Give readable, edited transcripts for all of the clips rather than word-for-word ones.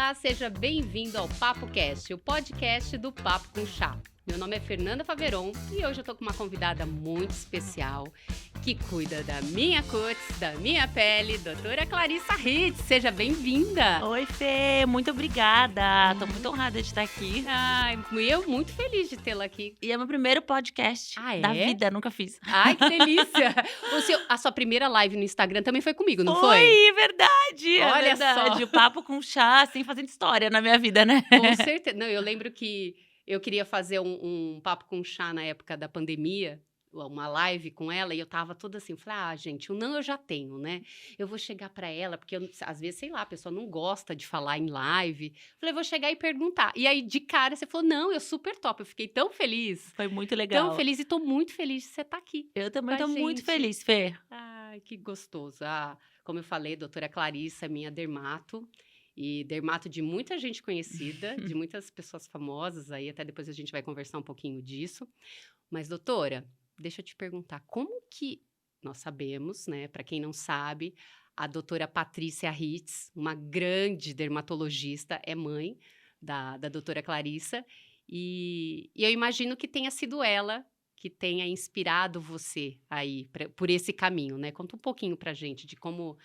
Olá, seja bem-vindo ao Papo Cast, o podcast do Papo com Chá. Meu nome é Fernanda Faveron e hoje eu tô com uma convidada muito especial que cuida da minha cutis, da minha pele, doutora Clarissa Ritz. Seja bem-vinda! Oi, Fê, muito obrigada. Tô muito honrada de estar aqui. Ai, eu muito feliz de tê-la aqui. E é meu primeiro podcast da vida, nunca fiz. Ai, que delícia! A sua primeira live no Instagram também foi comigo, não foi? Foi, verdade! Olha é verdade. só. O papo com chá, assim, fazendo história na minha vida, né? Com certeza. Não, eu lembro que eu queria fazer um papo com chá na época da pandemia, uma live com ela, e eu tava toda assim, falei, gente, o não eu já tenho, né? Eu vou chegar pra ela, porque às vezes, sei lá, a pessoa não gosta de falar em live. Falei, vou chegar e perguntar. E aí, de cara, você falou, não, eu super top. Eu fiquei tão feliz. Foi muito legal. Tão feliz e tô muito feliz de você estar aqui. Eu também com a tô muito gente. feliz, Fê. Ai, que gostoso. Como eu falei, doutora Clarissa é minha dermato. E dermato de muita gente conhecida, de muitas pessoas famosas aí, até depois a gente vai conversar um pouquinho disso. Mas, doutora, deixa eu te perguntar, como que nós sabemos, né, para quem não sabe, a doutora Patrícia Ritz, uma grande dermatologista, é mãe da doutora Clarissa, e eu imagino que tenha sido ela que tenha inspirado você aí por esse caminho, né? Conta um pouquinho pra gente de como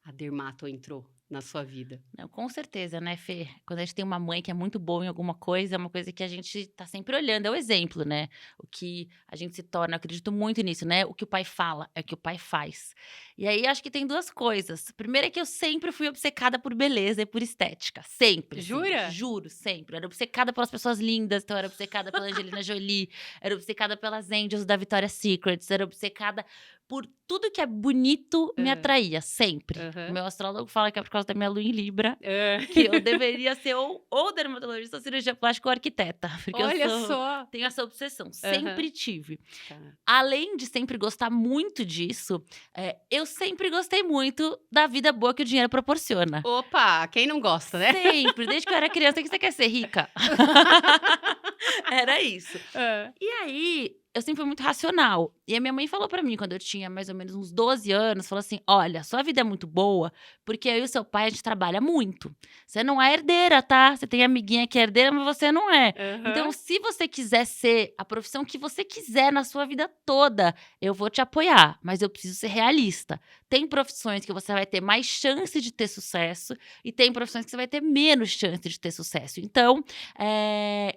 a dermato entrou na sua vida. Não, com certeza, né, Fê? Quando a gente tem uma mãe que é muito boa em alguma coisa, é uma coisa que a gente tá sempre olhando, é o exemplo, né? O que a gente se torna, eu acredito muito nisso, né? O que o pai fala é o que o pai faz. E aí, acho que tem duas coisas. Primeiro é que eu sempre fui obcecada por beleza e por estética, sempre. Assim, Jura? juro, sempre. Eu era obcecada pelas pessoas lindas, então eu era obcecada pela Angelina Jolie, era obcecada pelas Angels da Victoria's Secret, era obcecada por tudo que é bonito, me atraía, sempre. O meu astrólogo fala que é por causa da minha lua em Libra, que eu deveria ser ou dermatologista, ou cirurgia plástica ou arquiteta. Porque Olha eu só! tenho essa obsessão, sempre tive. Tá. Além de sempre gostar muito disso, eu sempre gostei muito da vida boa que o dinheiro proporciona. Opa, quem não gosta, né? Sempre, desde que eu era criança, que você quer ser rica? Era isso. E aí, eu sempre fui muito racional. E a minha mãe falou pra mim, quando eu tinha mais ou menos uns 12 anos, falou assim, olha, sua vida é muito boa, porque eu e o seu pai, a gente trabalha muito. Você não é herdeira, tá? Você tem amiguinha que é herdeira, mas você não é. Então, se você quiser ser a profissão que você quiser na sua vida toda, eu vou te apoiar, mas eu preciso ser realista. Tem profissões que você vai ter mais chance de ter sucesso e tem profissões que você vai ter menos chance de ter sucesso. Então,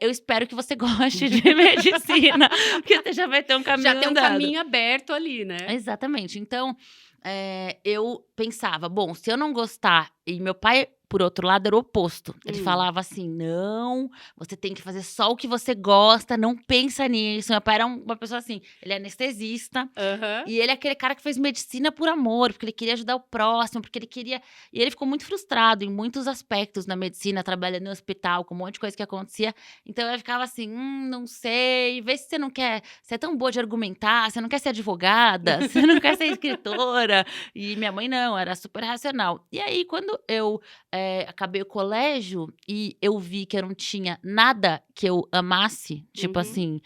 eu espero que você goste de medicina, porque você já vai ter um caminho Já tem um andado. caminho aberto ali, né? Exatamente. Então, eu pensava, bom, se eu não gostar, e meu pai, por outro lado, era o oposto. Ele falava assim, não, você tem que fazer só o que você gosta, não pensa nisso. Meu pai era uma pessoa assim, ele é anestesista, e ele é aquele cara que fez medicina por amor, porque ele queria ajudar o próximo, porque ele queria... E ele ficou muito frustrado em muitos aspectos na medicina, trabalhando no hospital, com um monte de coisa que acontecia. Então, eu ficava assim, não sei, vê se você não quer... Você é tão boa de argumentar, você não quer ser advogada, você não quer ser escritora. E minha mãe não, era super racional. E aí, quando eu acabei o colégio e eu vi que eu não tinha nada que eu amasse, tipo assim,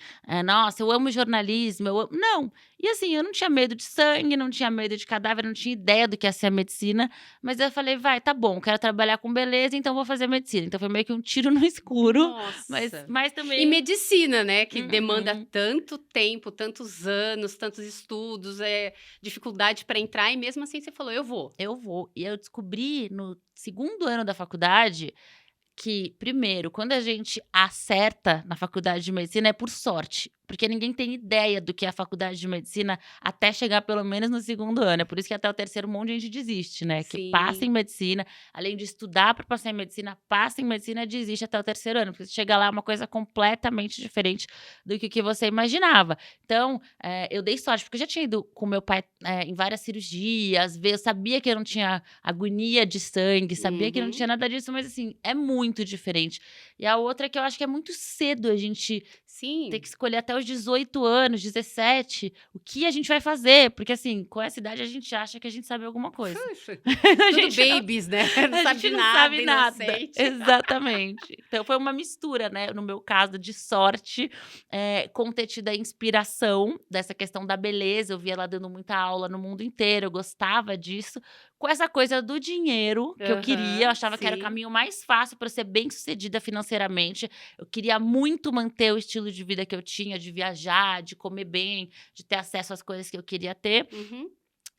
nossa, eu amo jornalismo, não. E assim, eu não tinha medo de sangue, não tinha medo de cadáver, não tinha ideia do que ia ser a medicina, mas eu falei, vai, tá bom, quero trabalhar com beleza, então vou fazer medicina. Então foi meio que um tiro no escuro, Nossa. mas também... E medicina, né, que demanda tanto tempo, tantos anos, tantos estudos, dificuldade para entrar, e mesmo assim você falou, eu vou. Eu vou. E eu descobri no segundo ano da faculdade que, primeiro, quando a gente acerta na faculdade de medicina é por sorte. Porque ninguém tem ideia do que é a faculdade de medicina até chegar pelo menos no segundo ano. É por isso que até o terceiro um monte de gente desiste, né? Que Sim. passa em medicina, além de estudar para passar em medicina, passa em medicina e desiste até o terceiro ano. Porque você chega lá é uma coisa completamente diferente do que você imaginava. Então, eu dei sorte, porque eu já tinha ido com meu pai em várias cirurgias, eu sabia que eu não tinha agonia de sangue, sabia que não tinha nada disso, mas assim, é muito diferente. E a outra é que eu acho que é muito cedo a gente ter que escolher até os 18 anos, 17, o que a gente vai fazer. Porque assim, com essa idade a gente acha que a gente sabe alguma coisa. Tudo babies, né? Não sabe não nada, sabe nada. inocente. Exatamente. Então foi uma mistura, né? No meu caso, de sorte, com ter tido a inspiração dessa questão da beleza. Eu via ela dando muita aula no mundo inteiro, eu gostava disso. com essa coisa do dinheiro que eu queria. Eu achava que era o sim. caminho mais fácil para ser bem-sucedida financeiramente. Eu queria muito manter o estilo de vida que eu tinha, de viajar, de comer bem, de ter acesso às coisas que eu queria ter. Uhum.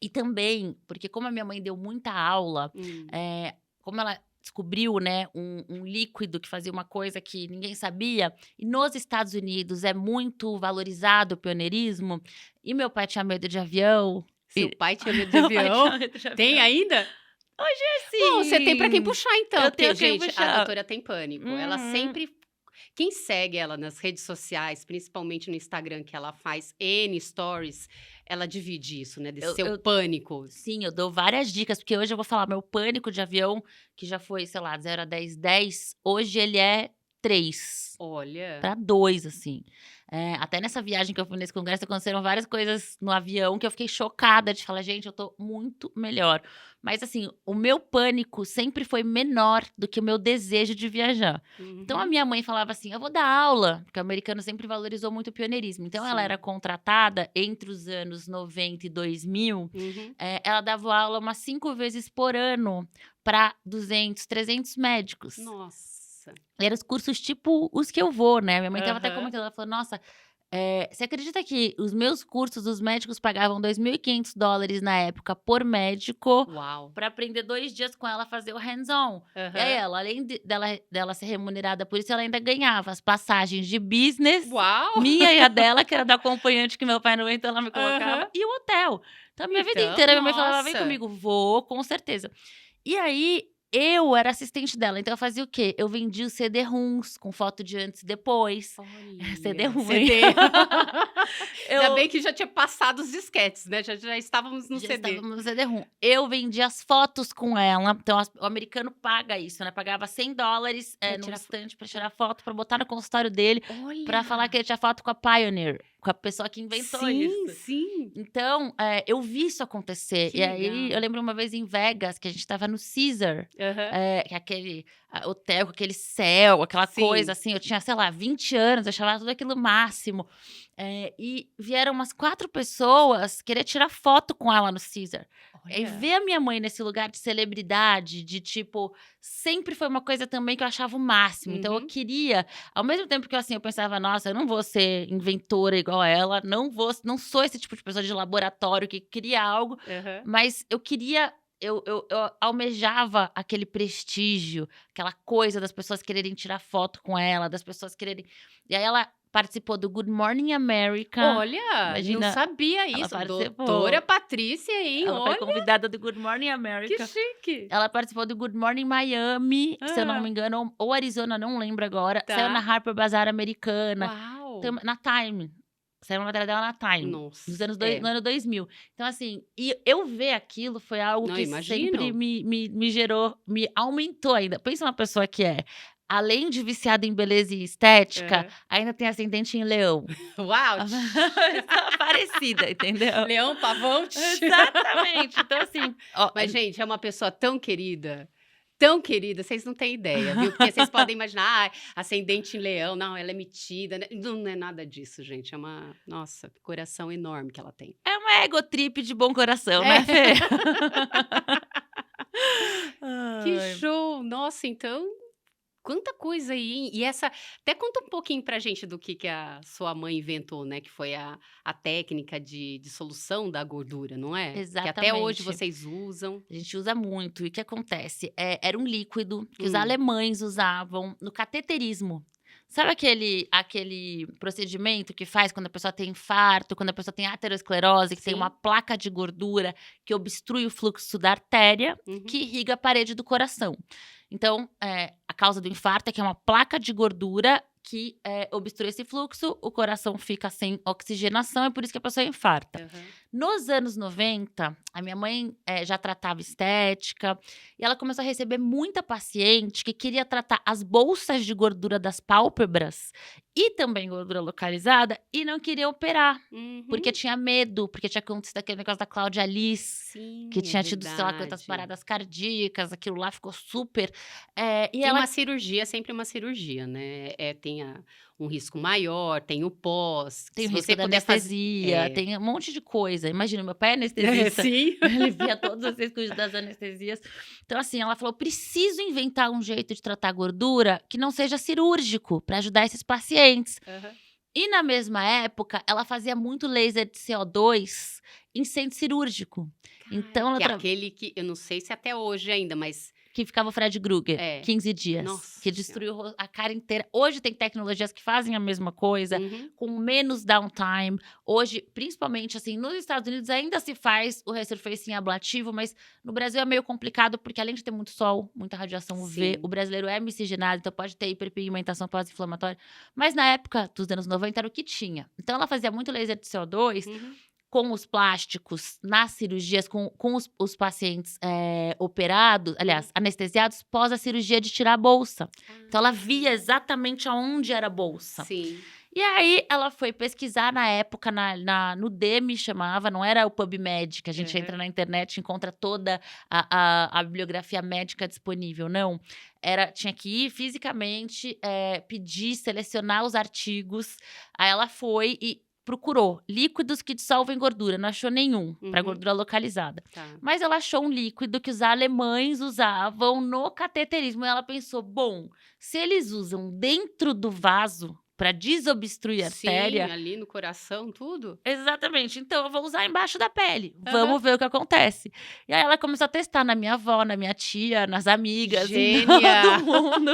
E também, porque como a minha mãe deu muita aula, Hum. como ela descobriu, né, um líquido que fazia uma coisa que ninguém sabia, e nos Estados Unidos é muito valorizado o pioneirismo, e meu pai tinha medo de avião. Seu E pai tinha medo de meu pai tinha avião? medo de Tem avião. ainda? Bom, você tem pra quem Sim, puxar então, eu porque, tenho quem gente, a puxar. doutora tem pânico. Ela Uhum. sempre quem segue ela nas redes sociais, principalmente no Instagram, que ela faz N stories, ela divide isso, né, desse Eu seu eu pânico. sim, eu dou várias dicas, porque hoje eu vou falar, meu pânico de avião, que já foi, sei lá, 0 a 10, 10, hoje ele é 3. Olha. Pra 2, assim. Até nessa viagem que eu fui nesse congresso, aconteceram várias coisas no avião que eu fiquei chocada de falar: "Gente, eu tô muito melhor". Mas, assim, o meu pânico sempre foi menor do que o meu desejo de viajar. Então a Uhum. minha mãe falava assim: "Eu vou dar aula", porque o americano sempre valorizou muito o pioneirismo. Então ela era Sim. contratada entre os anos 90 e 2000, Uhum. ela dava aula umas 5 vezes por ano para 200, 300 médicos. Nossa. Eram os cursos tipo os que eu vou, né, minha mãe estava até Aham. comentando, ela falou: "Nossa, você acredita que os meus cursos, os médicos pagavam $2.500 na época por médico, Uau. pra aprender 2 dias com ela a fazer o hands-on". E aí Aham. ela, além dela ser remunerada por isso, ela ainda ganhava as passagens de business, Uau! minha e a dela, que era da acompanhante que meu pai não aguentou, ela me colocava, Aham. e o hotel. Então a minha vida Então, inteira minha mãe falava: "Vem nossa. comigo", "Vou, com certeza". E aí, eu era assistente dela, então eu fazia o quê? Eu vendia os CD-ROMs com foto de antes e depois. Olha, CD-ROM, hein. CD. Ainda Eu bem que já tinha passado os disquetes, né, já estávamos no já CD. estávamos no CD-ROM. Eu vendia as fotos com ela, então o americano paga isso, né, pagava $100, Pra num tirar fo estante pra tirar foto, pra botar no consultório dele, pra falar que Olha! ele tinha foto com a Pioneer, com a pessoa que inventou Sim, isso. sim. Então, eu vi isso acontecer. Que E aí, eu legal. lembro uma vez em Vegas, que a gente estava no Caesar, Aham. que é aquele hotel com aquele céu, aquela coisa Sim. assim. Eu tinha, sei lá, 20 anos, eu achava tudo aquilo máximo. E vieram umas 4 pessoas querer tirar foto com ela no Caesar. E Olha. ver a minha mãe nesse lugar de celebridade, de tipo, sempre foi uma coisa também que eu achava o máximo. Então eu Uhum. queria, ao mesmo tempo que assim, eu pensava, nossa, eu não vou ser inventora igual a ela, não sou esse tipo de pessoa de laboratório que cria algo, Aham. mas eu queria, eu almejava aquele prestígio, aquela coisa das pessoas quererem tirar foto com ela, das pessoas quererem. E aí ela participou do Good Morning America. Olha, não Imagina, sabia ela isso. Doutora participou. Patrícia, hein, Ela foi olha, convidada do Good Morning que America. chique. Ela participou do Good Morning Miami, se eu não me Hã, engano, ou Arizona, não lembro agora. Saiu na tá. Harper Bazaar americana, Uau. na Time. Saiu uma matéria dela na Time, Nossa, no ano 2000. Então, assim, e eu ver aquilo foi algo não, que sempre imagino. me gerou, me aumentou ainda. Pensa uma pessoa que além de viciada em beleza e estética, Aham. ainda tem ascendente em leão. Uau, Pessoa parecida, entendeu? leão, pavão. Exatamente. Então, assim, ó, Mas, gente, é uma pessoa tão querida, vocês não têm ideia, viu? Porque vocês podem imaginar, ai, ascendente em leão, não, ela é metida, né? Não é nada disso, gente. É uma, nossa, coração enorme que ela tem. é uma egotrip de bom coração, É. né, Fê? Que Ai. show! Nossa, então, quanta coisa aí, hein? E essa, até conta um pouquinho pra gente do que a sua mãe inventou, né? Que foi a técnica de solução da gordura, não é? Que até hoje Exatamente. vocês usam. A gente usa muito. E o que acontece? Era um líquido que os Hum, alemães usavam no cateterismo. Sabe aquele procedimento que faz quando a pessoa tem infarto, quando a pessoa tem aterosclerose, que tem uma sim. placa de gordura que obstrui o fluxo da artéria, Uhum. que irriga a parede do coração. Então, a causa do infarto é que é uma placa de gordura que obstrui esse fluxo, o coração fica sem oxigenação, é por isso que a pessoa infarta. Aham. Nos anos 90, a minha mãe, já tratava estética, e ela começou a receber muita paciente que queria tratar as bolsas de gordura das pálpebras e também gordura localizada e não queria operar, Uhum. porque tinha medo, porque tinha acontecido aquele negócio da Cláudia Liz, que Sim, é tinha tido, sei lá quantas verdade. paradas cardíacas, aquilo lá ficou super. E Sim, ela uma cirurgia é sempre uma cirurgia, né, tem um risco maior, tem o pós. Tem o Se risco você da puder fazer. anestesia, tem um monte de coisa. Imagina, meu pai é anestesista. Sim. Ele via todos os riscos das anestesias. Então, assim, ela falou: preciso inventar um jeito de tratar gordura que não seja cirúrgico para ajudar esses pacientes. Aham. E na mesma época, ela fazia muito laser de CO2 em centro cirúrgico. Então, ela Que é aquele que, eu não sei se até hoje ainda, mas que ficava o Fred Krueger, É. 15 dias. Nossa Que destruiu a cara inteira. Hoje tem tecnologias que fazem a mesma coisa, Uhum. com menos downtime. Hoje, principalmente assim, nos Estados Unidos ainda se faz o resurfacing ablativo, mas no Brasil é meio complicado, porque além de ter muito sol, muita radiação UV, Sim. o brasileiro é miscigenado, então pode ter hiperpigmentação pós-inflamatória. Mas na época dos anos 90 era o que tinha. Então ela fazia muito laser de CO2, Uhum. com os plásticos, nas cirurgias, com os pacientes operados, aliás, anestesiados, pós a cirurgia de tirar a bolsa. Então, ela via exatamente aonde era a bolsa. Sim. E aí, ela foi pesquisar na época, no DEME chamava, não era o PubMed, que a gente entra na internet e encontra toda a bibliografia médica disponível, não. Tinha que ir fisicamente, pedir, selecionar os artigos. Aí ela foi e procurou líquidos que dissolvem gordura, não achou nenhum para Uhum. gordura localizada. Tá. Mas ela achou um líquido que os alemães usavam no cateterismo. E ela pensou, bom, se eles usam dentro do vaso para desobstruir a artéria, ali no coração, tudo. exatamente, então eu vou usar embaixo da pele. Aham. Vamos ver o que acontece. E aí ela começou a testar na minha avó, na minha tia, nas amigas, em Gênia! todo mundo.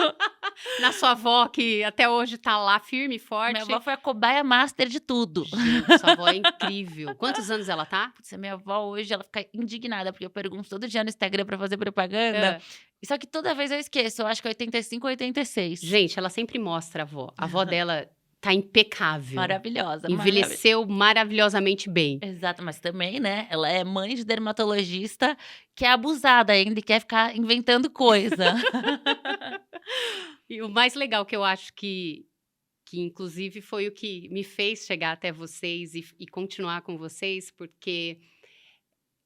Na sua avó, que até hoje tá lá firme e forte. Minha avó foi a cobaia master de tudo. Gente, sua avó é incrível. Quantos anos ela tá? Putz, a minha avó hoje, ela fica indignada, porque eu pergunto todo dia no Instagram pra fazer propaganda. Ah. Só que toda vez eu esqueço, eu acho que é 85 ou 86. Gente, ela sempre mostra a avó. A avó dela tá impecável. Maravilhosa. Envelheceu maravilhosamente bem. Exato, mas também, né? Ela é mãe de dermatologista que é abusada ainda e quer ficar inventando coisa. E o mais legal que eu acho que inclusive foi o que me fez chegar até vocês e continuar com vocês, porque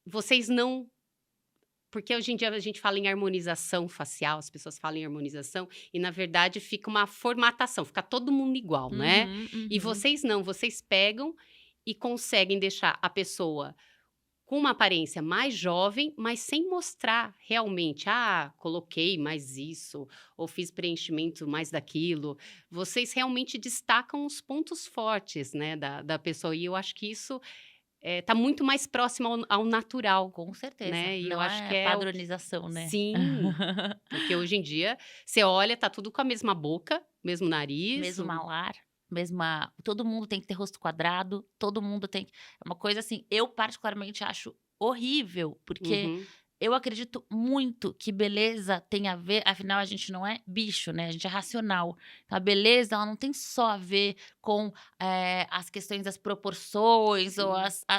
vocês não. Porque hoje em dia a gente fala em harmonização facial, as pessoas falam em harmonização, e na verdade fica uma formatação, fica todo mundo igual, né? E vocês não, vocês pegam e conseguem deixar a pessoa com uma aparência mais jovem, mas sem mostrar realmente, coloquei mais isso, ou fiz preenchimento mais daquilo. Vocês realmente destacam os pontos fortes, né, da pessoa, e eu acho que isso tá muito mais próximo ao natural. Com certeza. Né? E Não eu acho que é padronização, né? Sim, porque hoje em dia, você olha, tá tudo com a mesma boca, mesmo nariz. Mesmo malar, todo mundo tem que ter rosto quadrado, todo mundo tem. É uma coisa assim, eu particularmente acho horrível, porque Uhum. eu acredito muito que beleza tem a ver, afinal a gente não é bicho, né? A gente é racional. Então, a beleza, ela não tem só a ver com as questões das proporções ou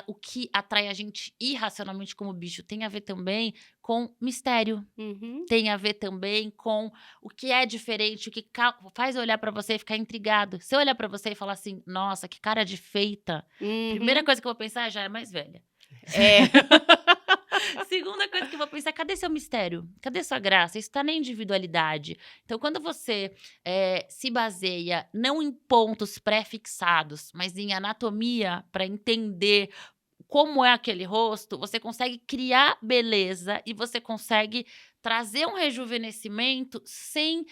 o que atrai a gente irracionalmente como bicho. Tem a ver também com mistério. Uhum. Tem a ver também com o que é diferente, o que faz eu olhar pra você e ficar intrigado. Se eu olhar pra você e falar assim, nossa, que cara de feita, primeira coisa que eu vou pensar já é mais velha. Segunda coisa que eu vou pensar, cadê seu mistério? Cadê sua graça? Isso tá na individualidade. Então, quando você se baseia não em pontos pré-fixados, mas em anatomia para entender como é aquele rosto, você consegue criar beleza e você consegue trazer um rejuvenescimento sem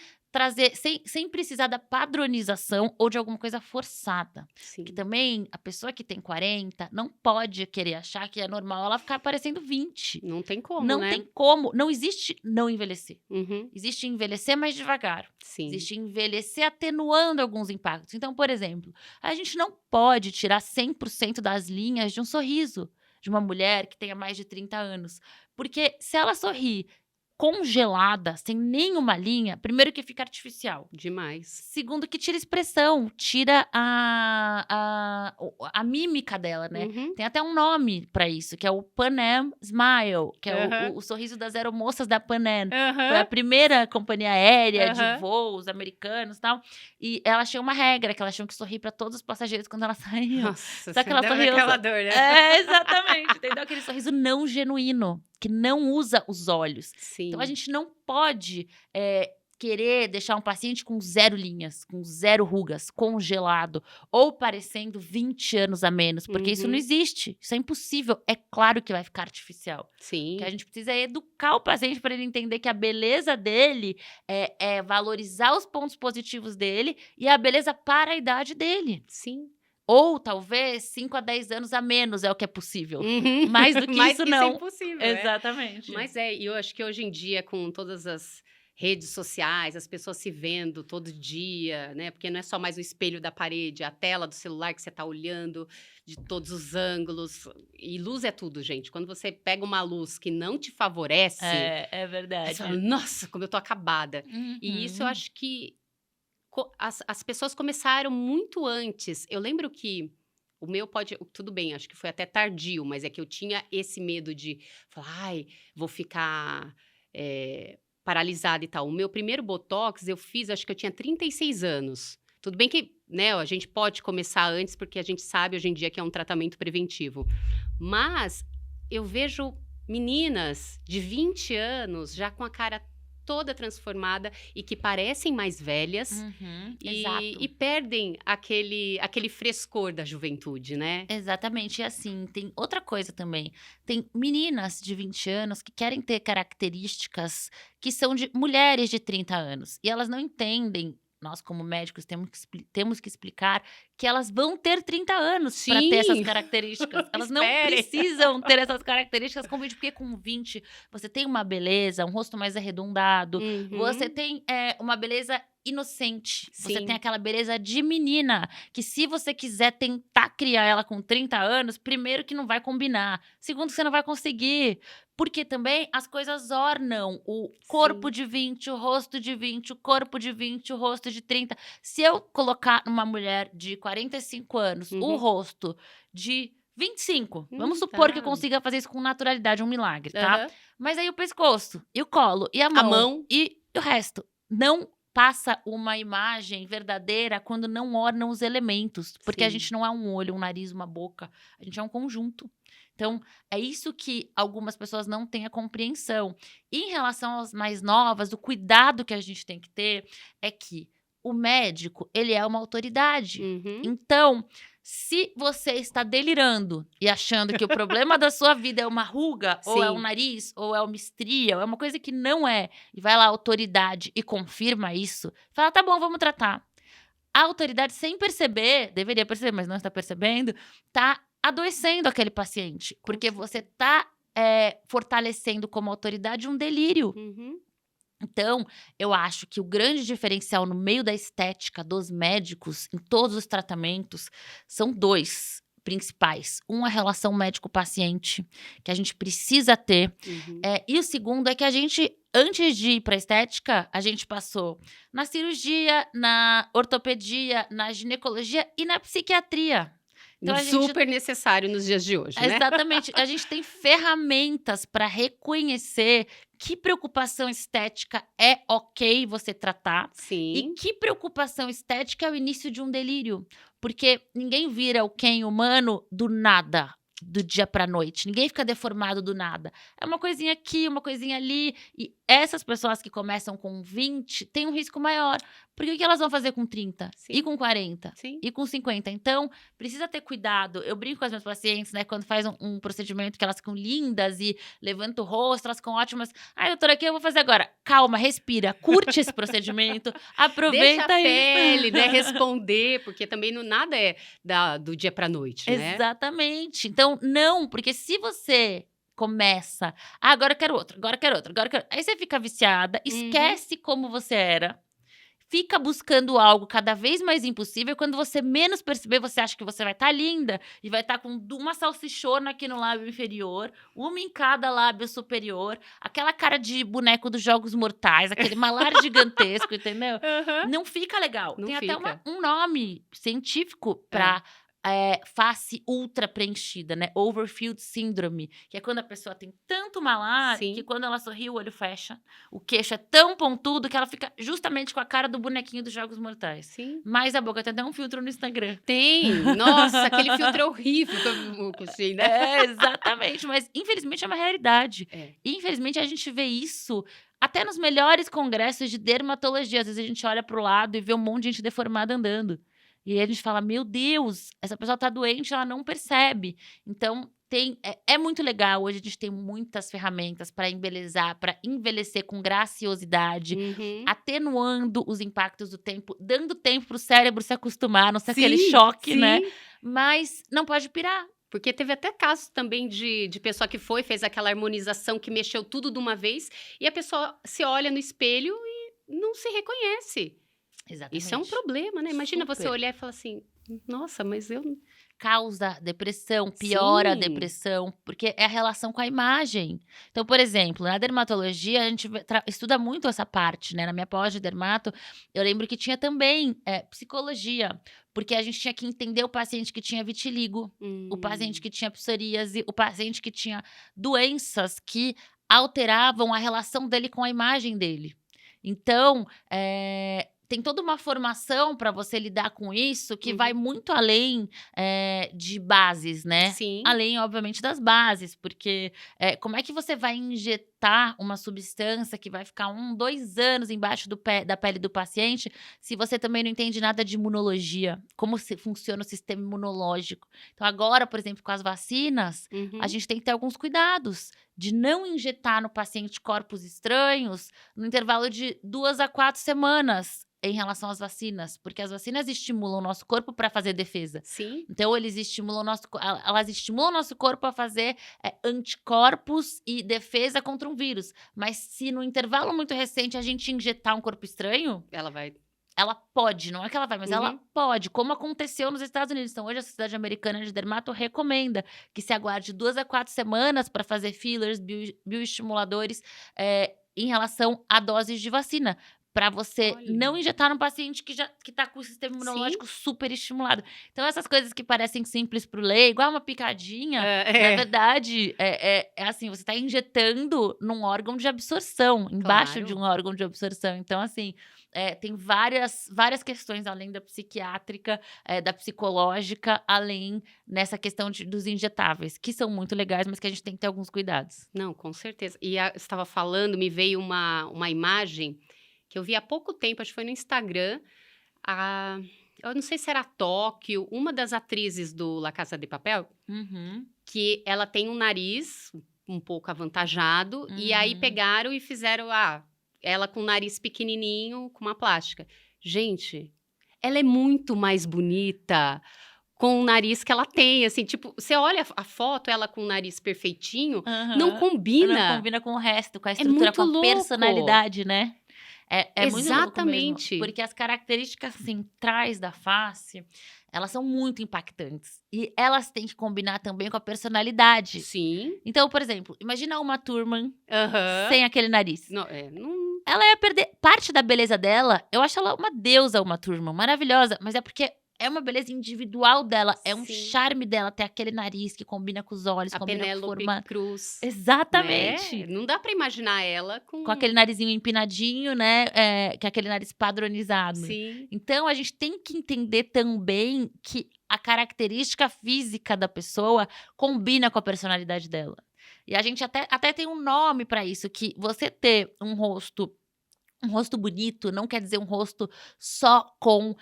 precisar da padronização ou de alguma coisa forçada. Sim. Que também a pessoa que tem 40 não pode querer achar que é normal ela ficar parecendo 20. Não tem como, Não né? tem como. Não existe não envelhecer. Uhum. Existe envelhecer mais devagar. Sim. Existe envelhecer atenuando alguns impactos. Então, por exemplo, a gente não pode tirar 100% das linhas de um sorriso de uma mulher que tenha mais de 30 anos. Porque se ela sorrir congelada, sem nenhuma linha, primeiro que fica artificial. Demais. Segundo que tira expressão, tira a mímica dela, né? Uhum. Tem até um nome pra isso, que é o Pan Am Smile, que é o sorriso das aeromoças da Pan Am. Foi a primeira companhia aérea de voos americanos e tal. E elas tinham uma regra, que elas tinham que sorrir pra todos os passageiros quando elas saíam. Nossa, Só que ela deve sorriu. aquela dor, né? Exatamente. Entendeu? Aquele sorriso não genuíno, que não usa os olhos. Sim. Então, a gente não pode querer deixar um paciente com 0 linhas, com 0 rugas, congelado, ou parecendo 20 anos a menos, porque isso não existe, isso é impossível. É claro que vai ficar artificial. O Sim. que a gente precisa é educar o paciente para ele entender que a beleza dele é valorizar os pontos positivos dele e a beleza para a idade dele. Sim. Ou talvez 5 a 10 anos a menos é o que é possível. Uhum. Mais do que Mais isso, que não. Isso é impossível. Exatamente. Mas e eu acho que hoje em dia, com todas as redes sociais, as pessoas se vendo todo dia, né? Porque não é só mais o espelho da parede, a tela do celular que você tá olhando de todos os ângulos. E luz é tudo, gente. Quando você pega uma luz que não te favorece, É verdade. você fala, nossa, como eu tô acabada. E isso eu acho que as pessoas começaram muito antes. Eu lembro que o meu tudo bem, acho que foi até tardio, mas é que eu tinha esse medo de falar, ai, vou ficar paralisada e tal. O meu primeiro Botox eu fiz, acho que eu tinha 36 anos. Tudo bem que, né, a gente pode começar antes, porque a gente sabe hoje em dia que é um tratamento preventivo. Mas eu vejo meninas de 20 anos já com a cara toda transformada e que parecem mais velhas e perdem aquele frescor da juventude, né? Exatamente. E assim, tem outra coisa também. Tem meninas de 20 anos que querem ter características que são de mulheres de 30 anos. E elas não entendem. Nós, como médicos, temos que explicar que elas vão ter 30 anos para ter essas características. Elas não precisam ter essas características com 20, porque com 20 você tem uma beleza, um rosto mais arredondado, você tem uma beleza inocente. Sim. Você tem aquela beleza de menina, que se você quiser tentar criar ela com 30 anos, primeiro que não vai combinar, segundo que você não vai conseguir. Porque também as coisas ornam o corpo de 20, o rosto de 20, o corpo de 20, o rosto de 30. Se eu colocar numa mulher de 45 anos o rosto de 25, vamos supor que eu consiga fazer isso com naturalidade, um milagre, tá? Mas aí o pescoço, e o colo, e a mão. E o resto. Não passa uma imagem verdadeira quando não ornam os elementos. Porque a gente não é um olho, um nariz, uma boca. A gente é um conjunto. Então, é isso que algumas pessoas não têm a compreensão. E em relação às mais novas, o cuidado que a gente tem que ter é que o médico, ele é uma autoridade. Então, se você está delirando e achando que o problema da sua vida é uma ruga, ou é um nariz, ou é uma estria, ou é uma coisa que não é, e vai lá a autoridade e confirma isso, fala, tá bom, vamos tratar. A autoridade, sem perceber, deveria perceber, mas não está percebendo, tá adoecendo aquele paciente, porque você tá fortalecendo como autoridade um delírio. Então, eu acho que o grande diferencial no meio da estética dos médicos, em todos os tratamentos, são 2 principais. Um, a relação médico-paciente, que a gente precisa ter. E o segundo é que a gente, antes de ir para a estética, a gente passou na cirurgia, na ortopedia, na ginecologia e na psiquiatria. Então, super necessário nos dias de hoje, né? Exatamente. A gente tem ferramentas para reconhecer que preocupação estética é ok você tratar. E que preocupação estética é o início de um delírio. Porque ninguém vira o Ken humano do nada, do dia pra noite. Ninguém fica deformado do nada. É uma coisinha aqui, uma coisinha ali. E essas pessoas que começam com 20 têm um risco maior. Porque o que elas vão fazer com 30? E com 40? E com 50? Então, precisa ter cuidado. Eu brinco com as minhas pacientes, né? Quando faz um procedimento que elas ficam lindas e levantam o rosto, elas ficam ótimas. Ai, doutora, o que eu vou fazer agora? Calma, respira. Curte esse procedimento. Aproveita Deixa a pele, né? Responder, porque também nada é do dia pra noite, né? Exatamente. Então, não, porque se você começa, agora eu quero outro, agora eu quero outro, agora eu quero... Aí você fica viciada, esquece como você era, fica buscando algo cada vez mais impossível. Quando você menos perceber, você acha que você vai estar linda e vai estar com uma salsichona aqui no lábio inferior, uma em cada lábio superior, aquela cara de boneco dos Jogos Mortais, aquele malar gigantesco, entendeu? Não fica legal. Não Tem fica. até um nome científico para face ultra preenchida, né? Overfilled Syndrome, que é quando a pessoa tem tanto malar que quando ela sorri o olho fecha, o queixo é tão pontudo que ela fica justamente com a cara do bonequinho dos Jogos Mortais. Mas a boca tem até um filtro no Instagram. Tem! Nossa, aquele filtro é horrível que eu curti, né? Exatamente, mas infelizmente é uma realidade. E infelizmente a gente vê isso até nos melhores congressos de dermatologia, às vezes a gente olha pro lado e vê um monte de gente deformada andando. E aí a gente fala, meu Deus, essa pessoa tá doente, ela não percebe. Então, é muito legal. Hoje a gente tem muitas ferramentas para embelezar, para envelhecer com graciosidade, Uhum. atenuando os impactos do tempo, dando tempo pro cérebro se acostumar, não ser aquele Sim, choque, né? sim. Mas não pode pirar. Porque teve até casos também de pessoa que fez aquela harmonização que mexeu tudo de uma vez, e a pessoa se olha no espelho e não se reconhece. Isso é um Exatamente. problema, né? Imagina você Super. olhar e falar assim, nossa, mas eu... Causa depressão, piora a Sim. depressão, porque é a relação com a imagem. Então, por exemplo, na dermatologia, a gente estuda muito essa parte, né? Na minha pós de dermato, eu lembro que tinha também psicologia, porque a gente tinha que entender o paciente que tinha vitiligo, o paciente que tinha psoríase, o paciente que tinha doenças que alteravam a relação dele com a imagem dele. Então, tem toda uma formação para você lidar com isso que vai muito além de bases, né? Sim. Além, obviamente, das bases, porque como é que você vai injetar uma substância que vai ficar 1, 2 anos embaixo da pele do paciente se você também não entende nada de imunologia, como funciona o sistema imunológico. Então, agora, por exemplo, com as vacinas, a gente tem que ter alguns cuidados de não injetar no paciente corpos estranhos no intervalo de 2 a 4 semanas em relação às vacinas, porque as vacinas estimulam o nosso corpo para fazer defesa. Sim. Então, elas estimulam o nosso corpo a fazer anticorpos e defesa contra um vírus. Mas se no intervalo muito recente a gente injetar um corpo estranho, ela pode, não é que ela vai, mas ela pode, como aconteceu nos Estados Unidos. Então, hoje a Sociedade Americana de Dermato recomenda que se aguarde 2 a 4 semanas para fazer fillers, bioestimuladores, em relação a doses de vacina. Para você não injetar num paciente que tá com o sistema imunológico super estimulado. Então, essas coisas que parecem simples pro leigo, igual uma picadinha, na verdade, é assim, você tá injetando num órgão de absorção, embaixo de um órgão de absorção. Então, assim, tem várias questões, além da psiquiátrica, da psicológica, além nessa questão dos injetáveis, que são muito legais, mas que a gente tem que ter alguns cuidados. Não, com certeza. E você estava falando, me veio uma imagem que eu vi há pouco tempo, acho que foi no Instagram, eu não sei se era Tóquio, uma das atrizes do La Casa de Papel, que ela tem um nariz um pouco avantajado, e aí pegaram e fizeram ela com o nariz pequenininho, com uma plástica. Gente, ela é muito mais bonita com o nariz que ela tem, assim, tipo, você olha a foto, ela com o nariz perfeitinho, não combina. Não combina com o resto, com a estrutura, muito com a louco. personalidade, né? É muito louco Exatamente. mesmo, porque as características centrais da face, elas são muito impactantes. E elas têm que combinar também com a personalidade. Sim. Então, por exemplo, imagina uma Thurman Aham. sem aquele nariz. Não, Ela ia perder parte da beleza dela. Eu acho ela uma deusa, Uma Thurman, maravilhosa. Mas é porque é uma beleza individual dela, é um Sim. charme dela ter aquele nariz que combina com os olhos, A combina com Penélope forma. Cruz. Exatamente. Né? Não dá pra imaginar ela Com aquele narizinho empinadinho, né? Que é aquele nariz padronizado. Sim. Então, a gente tem que entender também que a característica física da pessoa combina com a personalidade dela. E a gente até tem um nome pra isso, que você ter um rosto bonito não quer dizer um rosto só com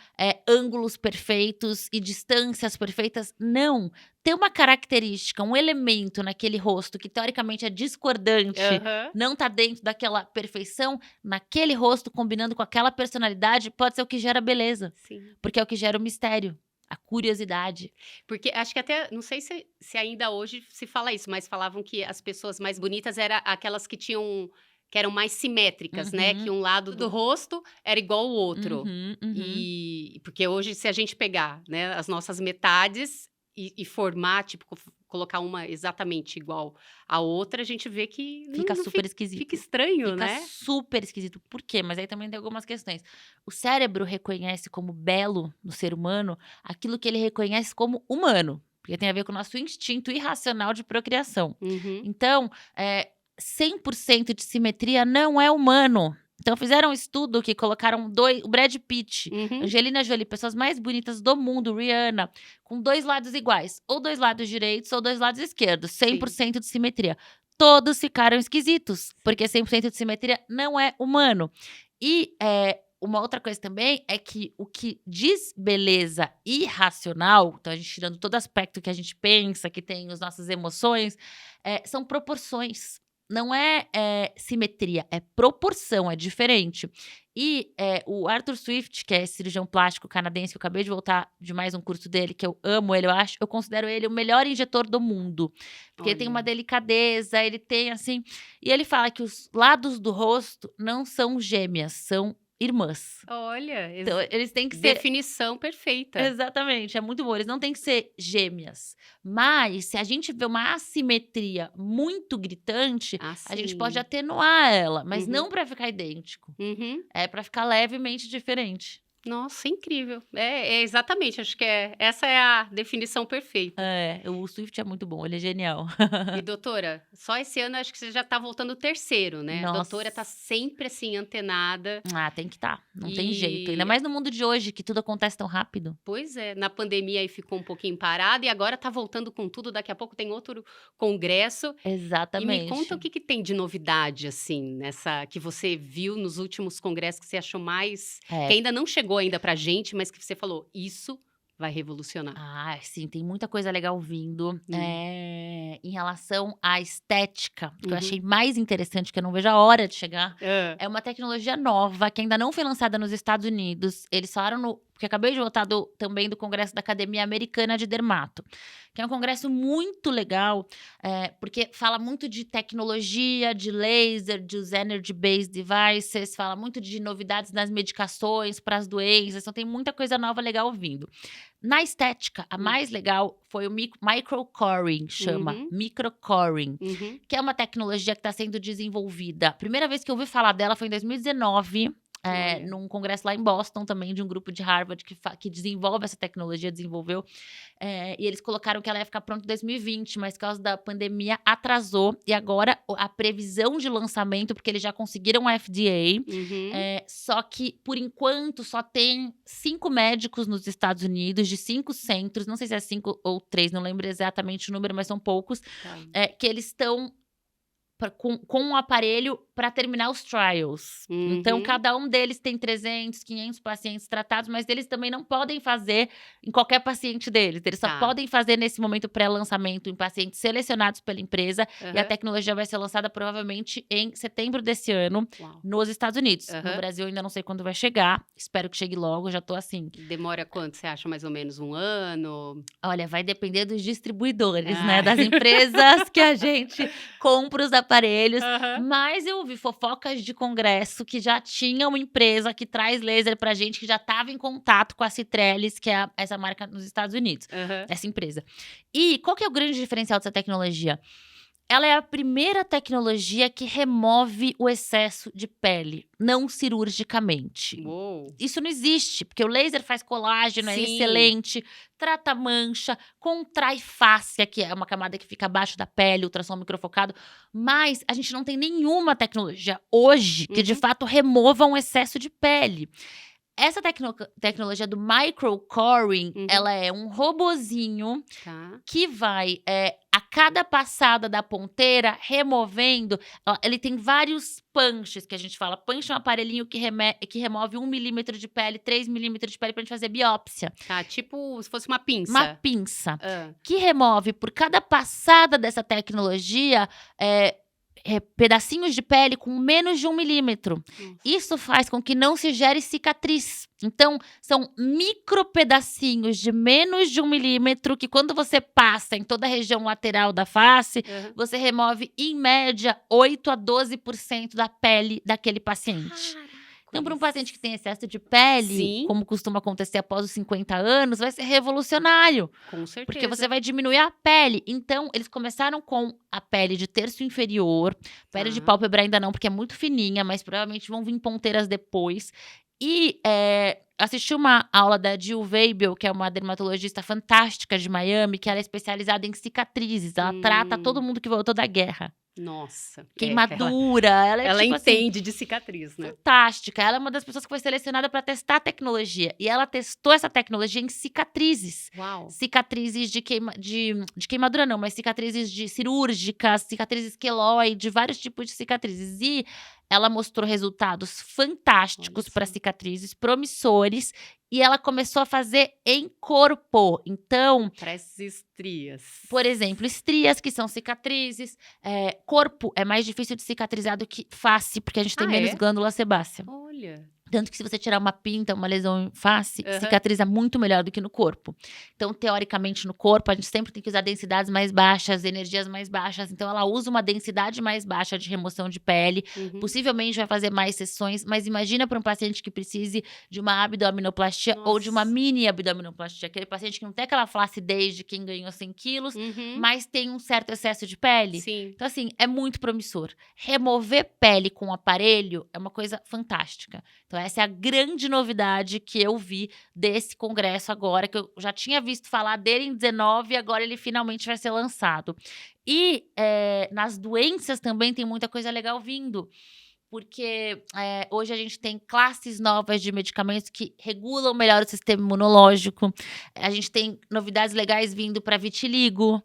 ângulos perfeitos e distâncias perfeitas. Não. Tem uma característica, um elemento naquele rosto que teoricamente é discordante, não tá dentro daquela perfeição, naquele rosto combinando com aquela personalidade, pode ser o que gera beleza. Sim. Porque é o que gera o mistério, a curiosidade. Porque acho que até, não sei se ainda hoje se fala isso, mas falavam que as pessoas mais bonitas eram aquelas que eram mais simétricas, né? Que um lado do rosto era igual ao outro. E porque hoje, se a gente pegar, né, as nossas metades e formar, tipo, colocar uma exatamente igual à outra, a gente vê que fica super esquisito. Fica estranho, né? Fica super esquisito. Por quê? Mas aí também tem algumas questões. O cérebro reconhece como belo no ser humano aquilo que ele reconhece como humano. Porque tem a ver com o nosso instinto irracional de procriação. Então, 100% de simetria não é humano. Então, fizeram um estudo que colocaram o Brad Pitt, Angelina Jolie, pessoas mais bonitas do mundo, Rihanna, com 2 lados iguais. Ou 2 lados direitos ou 2 lados esquerdos. 100% de simetria. todos ficaram esquisitos, porque 100% de simetria não é humano. E uma outra coisa também é que o que diz beleza irracional, então a gente tirando todo aspecto que a gente pensa, que tem as nossas emoções, são proporções. Não é simetria, é proporção, é diferente. E o Arthur Swift, que é esse cirurgião plástico canadense, que eu acabei de voltar de mais um curso dele, que eu amo ele, eu considero ele o melhor injetor do mundo. Porque ele tem uma Olha. delicadeza, ele tem assim. E ele fala que os lados do rosto não são gêmeas, são irmãs. Olha, Então, eles têm que ser. definição perfeita. Exatamente, é muito bom. Eles não têm que ser gêmeas. Mas, se a gente vê uma assimetria muito gritante, a gente pode Assim. atenuar ela, mas Uhum. não pra ficar idêntico. Uhum. É pra ficar levemente diferente. Nossa, incrível. Exatamente, acho que essa é a definição perfeita. O Swift é muito bom, ele é genial. E doutora, só esse ano acho que você já tá voltando o terceiro, né? A doutora tá Nossa. sempre assim, antenada. Ah, tem que estar. Não tem jeito. E, Ainda mais no mundo de hoje, que tudo acontece tão rápido. pois é, na pandemia aí ficou um pouquinho parada e agora tá voltando com tudo. Daqui a pouco tem outro congresso. E me conta Exatamente. o que tem de novidade, assim, que você viu nos últimos congressos que você achou mais. Que É. ainda não chegou ainda pra gente, mas que você falou, isso vai revolucionar. Ah, sim, tem muita coisa legal vindo. Hum. Em relação à estética, que eu Uhum. achei mais interessante, que eu não vejo a hora de chegar. Ah, É uma tecnologia nova, que ainda não foi lançada nos Estados Unidos. Eles falaram porque acabei de voltar também do Congresso da Academia Americana de Dermato, que é um congresso muito legal, porque fala muito de tecnologia, de laser, dos energy-based devices, fala muito de novidades nas medicações para as doenças, então tem muita coisa nova legal vindo. Na estética, a mais legal foi o microcoring, chama. Uhum. Microcoring, uhum. que é uma tecnologia que está sendo desenvolvida. A primeira vez que eu ouvi falar dela foi em 2019, Olha. num congresso lá em Boston também, de um grupo de Harvard que desenvolve essa tecnologia, desenvolveu. E eles colocaram que ela ia ficar pronta em 2020, mas por causa da pandemia atrasou. E agora a previsão de lançamento, porque eles já conseguiram a FDA, Uhum. só que por enquanto só tem 5 médicos nos Estados Unidos, de 5 centros, não sei se é 5 ou 3, não lembro exatamente o número, mas são poucos, Tá. que eles estão com um aparelho para terminar os trials. Então, Uhum. cada um deles tem 300, 500 pacientes tratados, mas eles também não podem fazer em qualquer paciente deles. Eles só Tá. podem fazer nesse momento pré-lançamento em pacientes selecionados pela empresa. E a Aham. tecnologia vai ser lançada provavelmente em setembro desse ano Uau. nos Estados Unidos. No Aham. Brasil ainda não sei quando vai chegar. Espero que chegue logo, já tô assim. Demora quanto? Você acha mais ou menos um ano? Olha, vai depender dos distribuidores, Ah. né? Das empresas que a gente compra os aparelhos. Aham. Mas eu ouvi fofocas de congresso que já tinha uma empresa que traz laser pra gente, que já estava em contato com a Citrellis, que é essa marca nos Estados Unidos, Aham. essa empresa. E qual que é o grande diferencial dessa tecnologia? Ela é a primeira tecnologia que remove o excesso de pele, não cirurgicamente. Uou. Isso não existe, porque o laser faz colágeno, é Sim. excelente, trata mancha, contrai fáscia, que é uma camada que fica abaixo da pele, ultrassom microfocado, mas a gente não tem nenhuma tecnologia hoje que de Uhum. fato remova um excesso de pele. Essa tecnologia do microcoring, Uhum. ela é um robozinho Tá. que vai, a cada passada da ponteira, removendo. Ele tem vários punches, que a gente fala. Punch é um aparelhinho que remove 1 milímetro de pele, 3 milímetros de pele pra gente fazer biópsia. Tá, tipo se fosse uma pinça. Uma pinça. Ah. Que remove, por cada passada dessa tecnologia, pedacinhos de pele com menos de 1 milímetro. Nossa. Isso faz com que não se gere cicatriz. Então, são micro pedacinhos de menos de 1 milímetro que quando você passa em toda a região lateral da face, Aham. você remove, em média, 8 a 12% da pele daquele paciente. Então, para um paciente que tem excesso de pele, Sim. como costuma acontecer após os 50 anos, vai ser revolucionário. Com certeza. Porque você vai diminuir a pele. Então, eles começaram com a pele de terço inferior. Pele de Tá. pálpebra ainda não, porque é muito fininha, mas provavelmente vão vir ponteiras depois. E assisti uma aula da Jill Weibel, que é uma dermatologista fantástica de Miami, que ela é especializada em cicatrizes. Ela trata todo mundo que voltou da guerra. Nossa. Queimadura. Ela é Ela tipo assim, entende de cicatriz, né? fantástica. Ela é uma das pessoas que foi selecionada para testar a tecnologia. E ela testou essa tecnologia em cicatrizes. Uau. Cicatrizes de queimadura, não, mas cicatrizes de cirúrgicas, cicatrizes queloide, vários tipos de cicatrizes. E ela mostrou resultados fantásticos Olha para só. cicatrizes, promissores. E ela começou a fazer em corpo. Então, Para essas estrias. por exemplo, estrias, que são cicatrizes. Corpo é mais difícil de cicatrizar do que face, porque a gente tem menos É? glândula sebácea. Olha. Tanto que se você tirar uma pinta, uma lesão em face, Aham. cicatriza muito melhor do que no corpo. Então, teoricamente, no corpo, a gente sempre tem que usar densidades mais baixas, energias mais baixas. Então, ela usa uma densidade mais baixa de remoção de pele. Uhum. Possivelmente vai fazer mais sessões, mas imagina para um paciente que precise de uma abdominoplastia ou de uma Nossa. mini abdominoplastia. Aquele paciente que não tem aquela flacidez de quem ganhou 100 quilos, Uhum. mas tem um certo excesso de pele. Sim. Então, assim, é muito promissor. Remover pele com aparelho é uma coisa fantástica. Então, essa é a grande novidade que eu vi desse congresso agora, que eu já tinha visto falar dele em 19 e agora ele finalmente vai ser lançado. E nas doenças também tem muita coisa legal vindo. Porque hoje a gente tem classes novas de medicamentos que regulam melhor o sistema imunológico. A gente tem novidades legais vindo para vitiligo,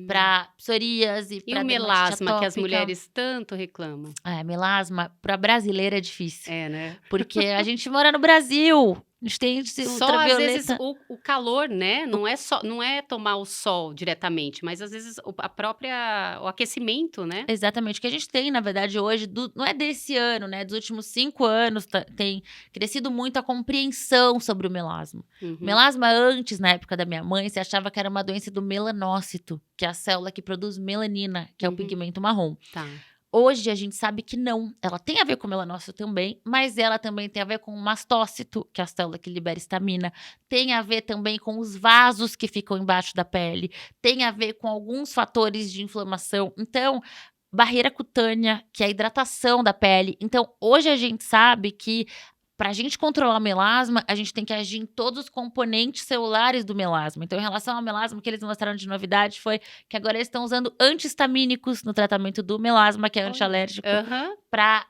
para psoríase, E para o dermatite melasma que as atópica. mulheres tanto reclamam? Melasma, para brasileira é difícil. É, né? Porque a gente mora no Brasil. A gente tem Só às vezes ultravioleta. o calor, né? Não é tomar o sol diretamente, mas às vezes o aquecimento, né? Exatamente. O que a gente tem, na verdade, hoje, não é desse ano, né? Dos últimos 5 anos, tem crescido muito a compreensão sobre o melasma. Uhum. O melasma antes, na época da minha mãe, se achava que era uma doença do melanócito, que é a célula que produz melanina, que é o Uhum. pigmento marrom. Tá. Hoje a gente sabe que não. Ela tem a ver com o melanócito também, mas ela também tem a ver com o mastócito, que é a célula que libera histamina. Tem a ver também com os vasos que ficam embaixo da pele. Tem a ver com alguns fatores de inflamação. Então, barreira cutânea, que é a hidratação da pele. Então, hoje a gente sabe que para a gente controlar o melasma, a gente tem que agir em todos os componentes celulares do melasma. Então, em relação ao melasma, o que eles mostraram de novidade foi que agora eles estão usando antihistamínicos no tratamento do melasma, que é antialérgico, Aham. para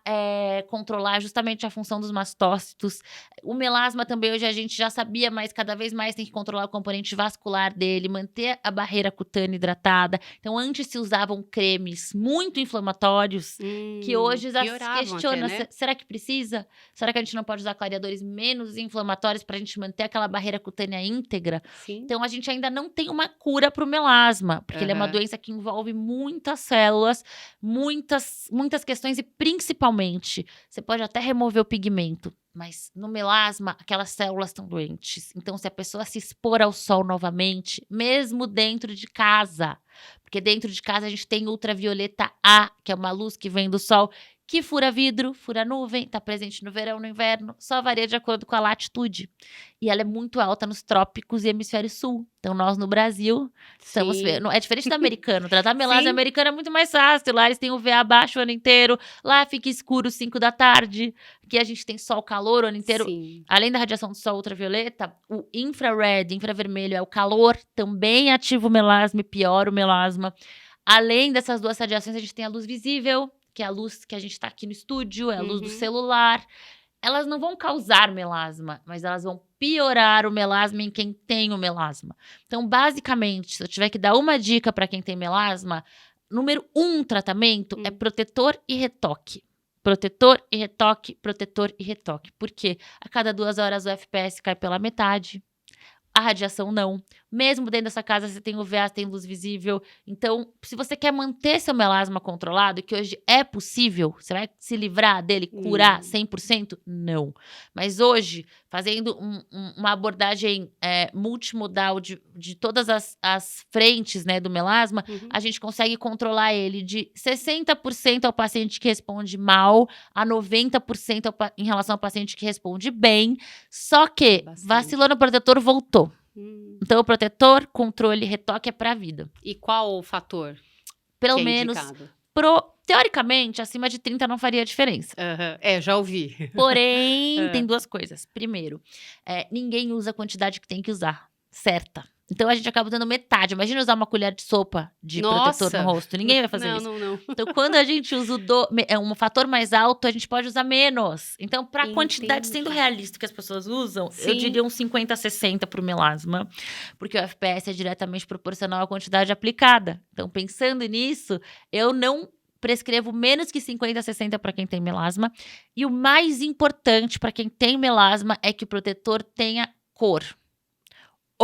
controlar justamente a função dos mastócitos. O melasma também hoje a gente já sabia, mas cada vez mais tem que controlar o componente vascular dele, manter a barreira cutânea hidratada. Então, antes se usavam cremes muito inflamatórios, que hoje já se Pioravam questiona, até, né? será que precisa? Será que a gente não pode usar clareadores menos inflamatórios para a gente manter aquela barreira cutânea íntegra? Sim. Então, a gente ainda não tem uma cura para o melasma, porque ele é uma Aham. doença que envolve muitas células, muitas questões e principalmente, você pode até remover o pigmento, mas no melasma, aquelas células estão doentes. Então, se a pessoa se expor ao sol novamente, mesmo dentro de casa, porque dentro de casa a gente tem ultravioleta A, que é uma luz que vem do sol, que fura vidro, fura nuvem, está presente no verão, no inverno, só varia de acordo com a latitude. E ela é muito alta nos trópicos e hemisfério sul. Então, nós no Brasil estamos Sim. vendo. É diferente do americano. Tratar melasma Sim. americano é muito mais fácil. Lá eles têm UVA baixo o ano inteiro. Lá fica escuro 5 da tarde. Aqui a gente tem sol, calor o ano inteiro. Sim. Além da radiação do sol ultravioleta, o infravermelho, é o calor, também ativa o melasma e piora o melasma. Além dessas duas radiações, a gente tem a luz visível, que é a luz que a gente tá aqui no estúdio, é a luz do Uhum. celular. Elas não vão causar melasma, mas elas vão piorar o melasma em quem tem o melasma. Então, basicamente, se eu tiver que dar uma dica para quem tem melasma, número 1 tratamento é protetor e retoque. Protetor e retoque, protetor e retoque. Por quê? A cada 2 horas o FPS cai pela metade. A radiação não. Mesmo dentro dessa casa você tem UVA, tem luz visível. Então, se você quer manter seu melasma controlado, que hoje é possível, você vai se livrar dele, curar 100%? Não. Mas hoje, fazendo uma abordagem multimodal de todas as frentes, né, do melasma, a gente consegue controlar ele de 60% ao paciente que responde mal, a 90% em relação ao paciente que responde bem. Só que Bastante. vacilou no protetor, voltou. Então, o protetor, controle, retoque é pra vida. E qual o fator Pelo que é menos, indicado? teoricamente, acima de 30 não faria diferença. Aham. Já ouvi. Porém, tem 2 coisas. Primeiro, ninguém usa a quantidade que tem que usar, certa. Então, a gente acaba dando metade. Imagina usar uma colher de sopa de protetor no Nossa! rosto. Ninguém vai fazer Não, isso. não. Então, quando a gente usa um fator mais alto, a gente pode usar menos. Então, para a quantidade, sendo Entendi. realista que as pessoas usam, eu Sim. diria uns 50 a 60 pro melasma. Porque o FPS é diretamente proporcional à quantidade aplicada. Então, pensando nisso, eu não prescrevo menos que 50 a 60 para quem tem melasma. E o mais importante para quem tem melasma é que o protetor tenha cor.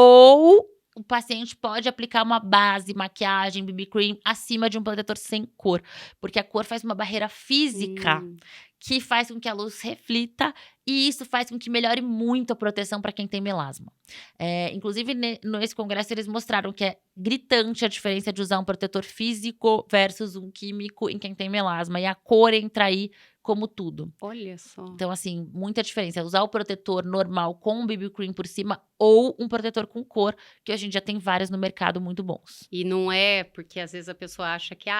Ou o paciente pode aplicar uma base, maquiagem, BB cream acima de um protetor sem cor. Porque a cor faz uma barreira física que faz com que a luz reflita e isso faz com que melhore muito a proteção para quem tem melasma. Inclusive, nesse congresso, eles mostraram que é gritante a diferença de usar um protetor físico versus um químico em quem tem melasma. E a cor entra aí como tudo. Olha só. Então, assim, muita diferença. Usar o protetor normal com um BB cream por cima ou um protetor com cor, que a gente já tem vários no mercado muito bons. E não é porque às vezes a pessoa acha que,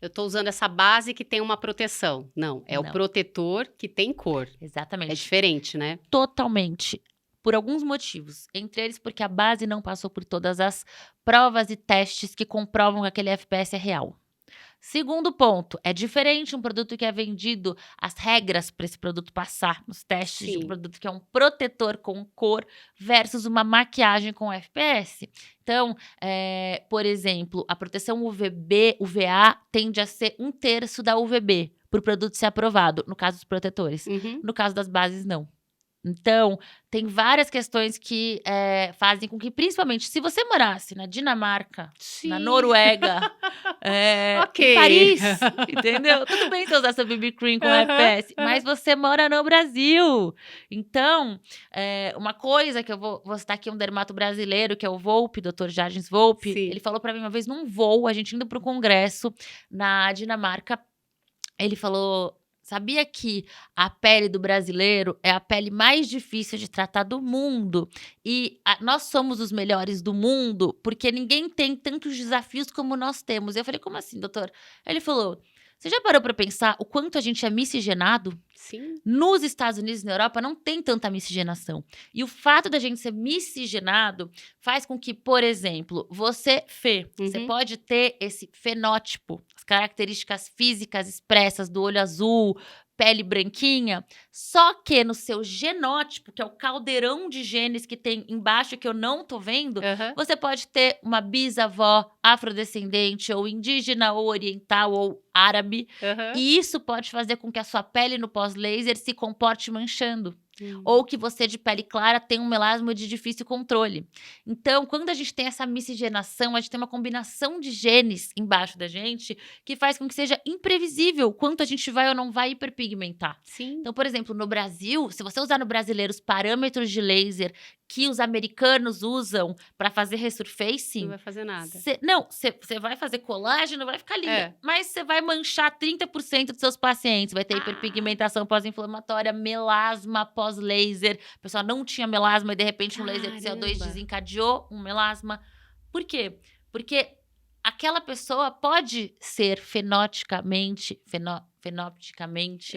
eu tô usando essa base que tem uma proteção. Não, é o Não. protetor que tem cor. Exatamente. É diferente, né? Totalmente. Por alguns motivos. Entre eles, porque a base não passou por todas as provas e testes que comprovam que aquele FPS é real. Segundo ponto, é diferente um produto que é vendido, as regras para esse produto passar nos testes de um Sim. produto que é um protetor com cor versus uma maquiagem com FPS. Então, por exemplo, a proteção UVB, UVA tende a ser 1/3 da UVB para o produto ser aprovado, no caso dos protetores. Uhum. No caso das bases, não. Então, tem várias questões que fazem com que, principalmente, se você morasse na Dinamarca, Sim. na Noruega, Ok. em Paris, entendeu? Tudo bem você usar seu BB cream com FPS, mas você mora no Brasil. Então, uma coisa que eu vou citar aqui, um dermato brasileiro, que é o Volpe, Dr. Jardins Volpe, Sim. ele falou pra mim uma vez num voo, a gente indo pro congresso na Dinamarca, ele falou: sabia que a pele do brasileiro é a pele mais difícil de tratar do mundo? E nós somos os melhores do mundo porque ninguém tem tantos desafios como nós temos. Eu falei, como assim, doutor? Ele falou, você já parou para pensar o quanto a gente é miscigenado? Sim. Nos Estados Unidos e na Europa não tem tanta miscigenação. E o fato da gente ser miscigenado faz com que, por exemplo, você Uhum. pode ter esse fenótipo, as características físicas expressas do olho azul, pele branquinha, só que no seu genótipo, que é o caldeirão de genes que tem embaixo que eu não tô vendo, Aham. você pode ter uma bisavó afrodescendente ou indígena ou oriental ou árabe. Aham. E isso pode fazer com que a sua pele no pós-laser se comporte manchando. Hum. Ou que você de pele clara tenha um melasma de difícil controle. Então, quando a gente tem essa miscigenação, a gente tem uma combinação de genes embaixo da gente que faz com que seja imprevisível quanto a gente vai ou não vai hiperpigmentar. Sim. Então, por exemplo, no Brasil, se você usar no brasileiro os parâmetros de laser que os americanos usam para fazer Não resurfacing, vai fazer nada. você vai fazer colágeno, vai ficar linda. Mas você vai manchar 30% dos seus pacientes. Vai ter hiperpigmentação pós-inflamatória, melasma pós-laser. A pessoa não tinha melasma e, de repente, um laser de CO2 Caramba. desencadeou um melasma. Por quê? Porque aquela pessoa pode ser fenotipicamente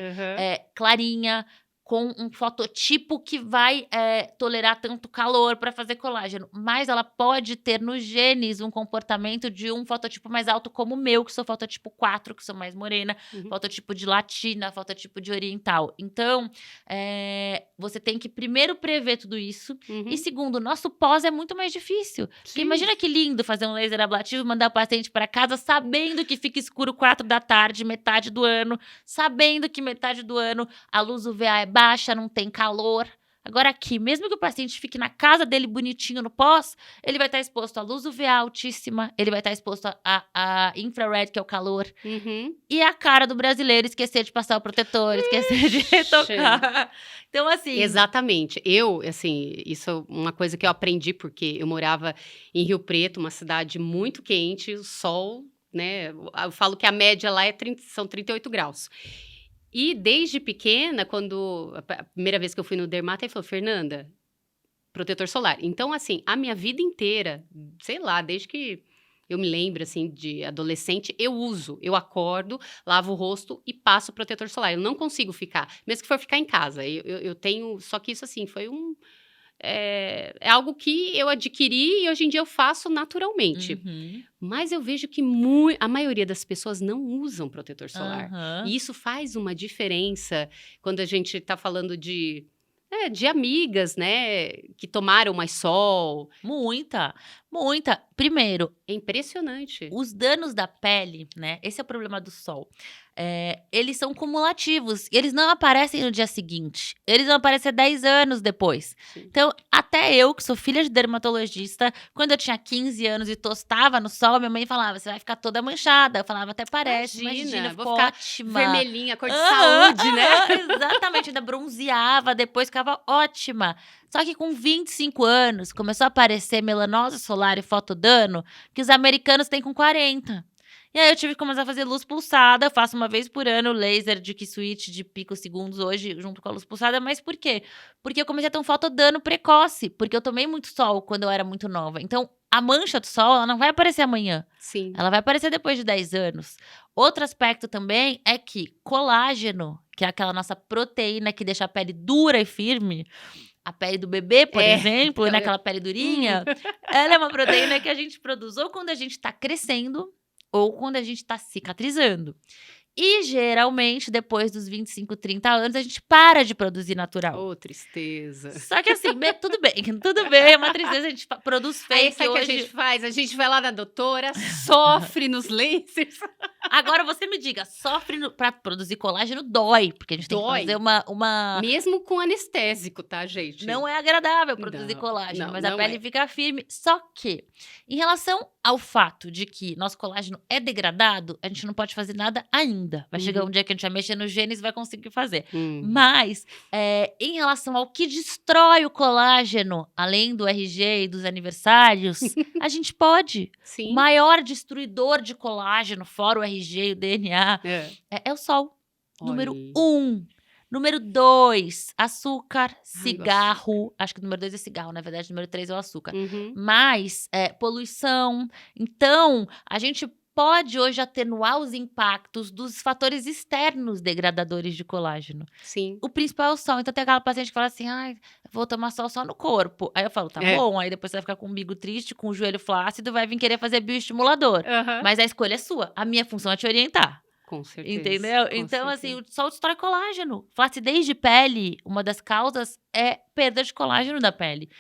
Aham. clarinha, com um fototipo que vai tolerar tanto calor para fazer colágeno. Mas ela pode ter nos genes um comportamento de um fototipo mais alto como o meu, que sou fototipo 4, que sou mais morena, Uhum. fototipo de latina, fototipo de oriental. Então, você tem que primeiro prever tudo isso. Uhum. E segundo, o nosso pós é muito mais difícil. Porque Sim. imagina que lindo fazer um laser ablativo, mandar o paciente para casa sabendo que fica escuro 4 da tarde, metade do ano, sabendo que metade do ano a luz UVA é baixa, não tem calor. Agora aqui, mesmo que o paciente fique na casa dele bonitinho no pós, ele vai estar exposto à luz UVA altíssima, ele vai estar exposto a infrared, que é o calor, Uhum. e a cara do brasileiro esquecer de passar o protetor, esquecer de retocar. Então, assim... Exatamente. Isso é uma coisa que eu aprendi, porque eu morava em Rio Preto, uma cidade muito quente, o sol, né? Eu falo que a média lá são 38 graus. E desde pequena, a primeira vez que eu fui no dermato, ele falou, Fernanda, protetor solar. Então, assim, a minha vida inteira, sei lá, desde que eu me lembro, assim, de adolescente, eu acordo, lavo o rosto e passo protetor solar. Eu não consigo ficar, mesmo que for ficar em casa. Eu tenho, só que isso, assim, foi é algo que eu adquiri e hoje em dia eu faço naturalmente. Uhum. Mas eu vejo que a maioria das pessoas não usam protetor solar. Aham. E isso faz uma diferença quando a gente está falando de amigas, né, que tomaram mais sol. Muita, muita. Primeiro, É impressionante. os danos da pele, né? Esse é o problema do sol. Eles são cumulativos. E eles não aparecem no dia seguinte. Eles vão aparecer 10 anos depois. Sim. Então, até eu, que sou filha de dermatologista, quando eu tinha 15 anos e tostava no sol, minha mãe falava, você vai ficar toda manchada. Eu falava, até parece. Imagina Vou ficou ficar ótima. vermelhinha, cor de Aham, saúde, né? aham, exatamente. Ainda bronzeava, depois ficava ótima. Só que com 25 anos, começou a aparecer melanose solar e fotodano, que os americanos têm com 40. E aí eu tive que começar a fazer luz pulsada, faço uma vez por ano laser de Q-switch de picosegundos hoje, junto com a luz pulsada. Mas por quê? Porque eu comecei a ter um fotodano precoce, porque eu tomei muito sol quando eu era muito nova. Então, a mancha do sol, ela não vai aparecer amanhã. Sim. Ela vai aparecer depois de 10 anos. Outro aspecto também é que colágeno, que é aquela nossa proteína que deixa a pele dura e firme, a pele do bebê, por exemplo, né, aquela pele durinha, ela é uma proteína que a gente produz ou quando a gente tá crescendo ou quando a gente tá cicatrizando. E geralmente, depois dos 25, 30 anos, a gente para de produzir natural. Oh, tristeza. Só que assim, tudo bem, é uma tristeza, a gente produz Aí fake sabe o que a hoje. gente faz? A gente vai lá na doutora, sofre nos lasers. Agora você me diga, pra produzir colágeno dói, porque a gente tem que Dói. fazer uma... Mesmo com anestésico, tá, gente? Não é agradável produzir Não, colágeno, não, mas a não pele é. fica firme. Só que, em relação ao fato de que nosso colágeno é degradado, a gente não pode fazer nada ainda. Vai chegar um dia que a gente vai mexer nos genes e vai conseguir fazer. Mas, em relação ao que destrói o colágeno, além do RG e dos aniversários, a gente pode. O Sim. maior destruidor de colágeno, fora o RG e o DNA, é o sol. Número Olha. 1. Número 2, açúcar, Ai, cigarro. Acho que o número 2 é cigarro, na verdade, o número 3 é o açúcar. Uhum. Mas, poluição. Então, a gente pode hoje atenuar os impactos dos fatores externos degradadores de colágeno. Sim. O principal é o sol. Então, tem aquela paciente que fala assim, ai, vou tomar sol só no corpo. Aí eu falo, tá bom. Aí depois você vai ficar com o umbigo triste, com o joelho flácido, vai vir querer fazer bioestimulador. Uhum. Mas a escolha é sua. A minha função é te orientar. Com certeza. Entendeu? Com Então, certeza. assim, o sol destrói colágeno. Flacidez de pele, uma das causas é perda de colágeno da pele.